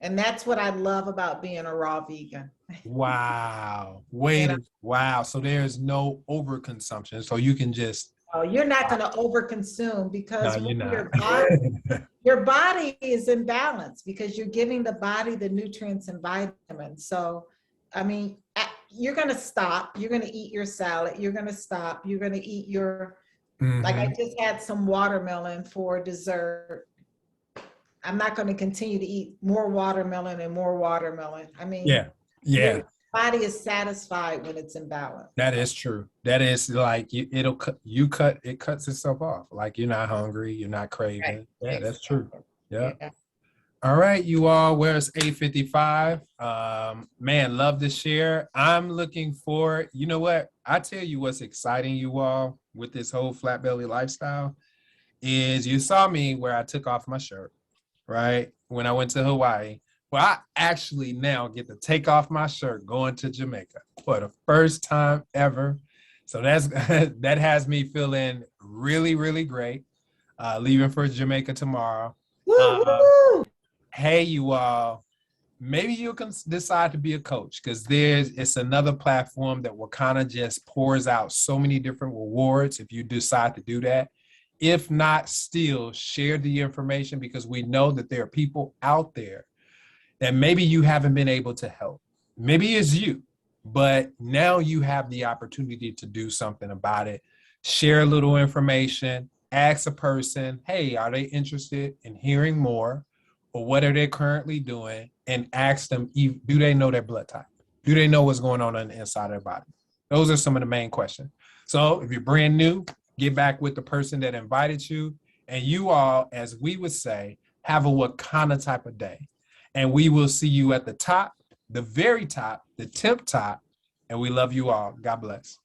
And that's what I love about being a raw vegan. Wow. Wow. So there's no overconsumption. So you can just. Oh, you're not going to overconsume, because your body is in balance, because you're giving the body the nutrients and vitamins. So, I mean, you're going to stop. You're going to eat your salad. You're going to stop. You're going to eat your, like I just had some watermelon for dessert. I'm not going to continue to eat more watermelon and more watermelon. I mean, yeah. Your body is satisfied when it's in balance. That is true. That is like it cuts itself off. Like you're not hungry, you're not craving. Right. Yeah, that's true. Yeah. All right, you all, where's 8:55? Man, love to share. I'm looking for, you know what? I tell you what's exciting, you all, with this whole flat belly lifestyle is you saw me where I took off my shirt, right? When I went to Hawaii. Well, I actually now get to take off my shirt going to Jamaica for the first time ever. So that's that has me feeling really, really great. Leaving for Jamaica tomorrow. Hey, you all, maybe you can decide to be a coach because it's another platform that will kind of just pours out so many different rewards if you decide to do that. If not, still share the information because we know that there are people out there that maybe you haven't been able to help. Maybe it's you, but now you have the opportunity to do something about it. Share a little information, ask a person, hey, are they interested in hearing more? Or what are they currently doing? And ask them, do they know their blood type? Do they know what's going on the inside of their body? Those are some of the main questions. So if you're brand new, get back with the person that invited you. And you all, as we would say, have a Wakanda type of day. And we will see you at the top, the very top, the tip top. And we love you all. God bless.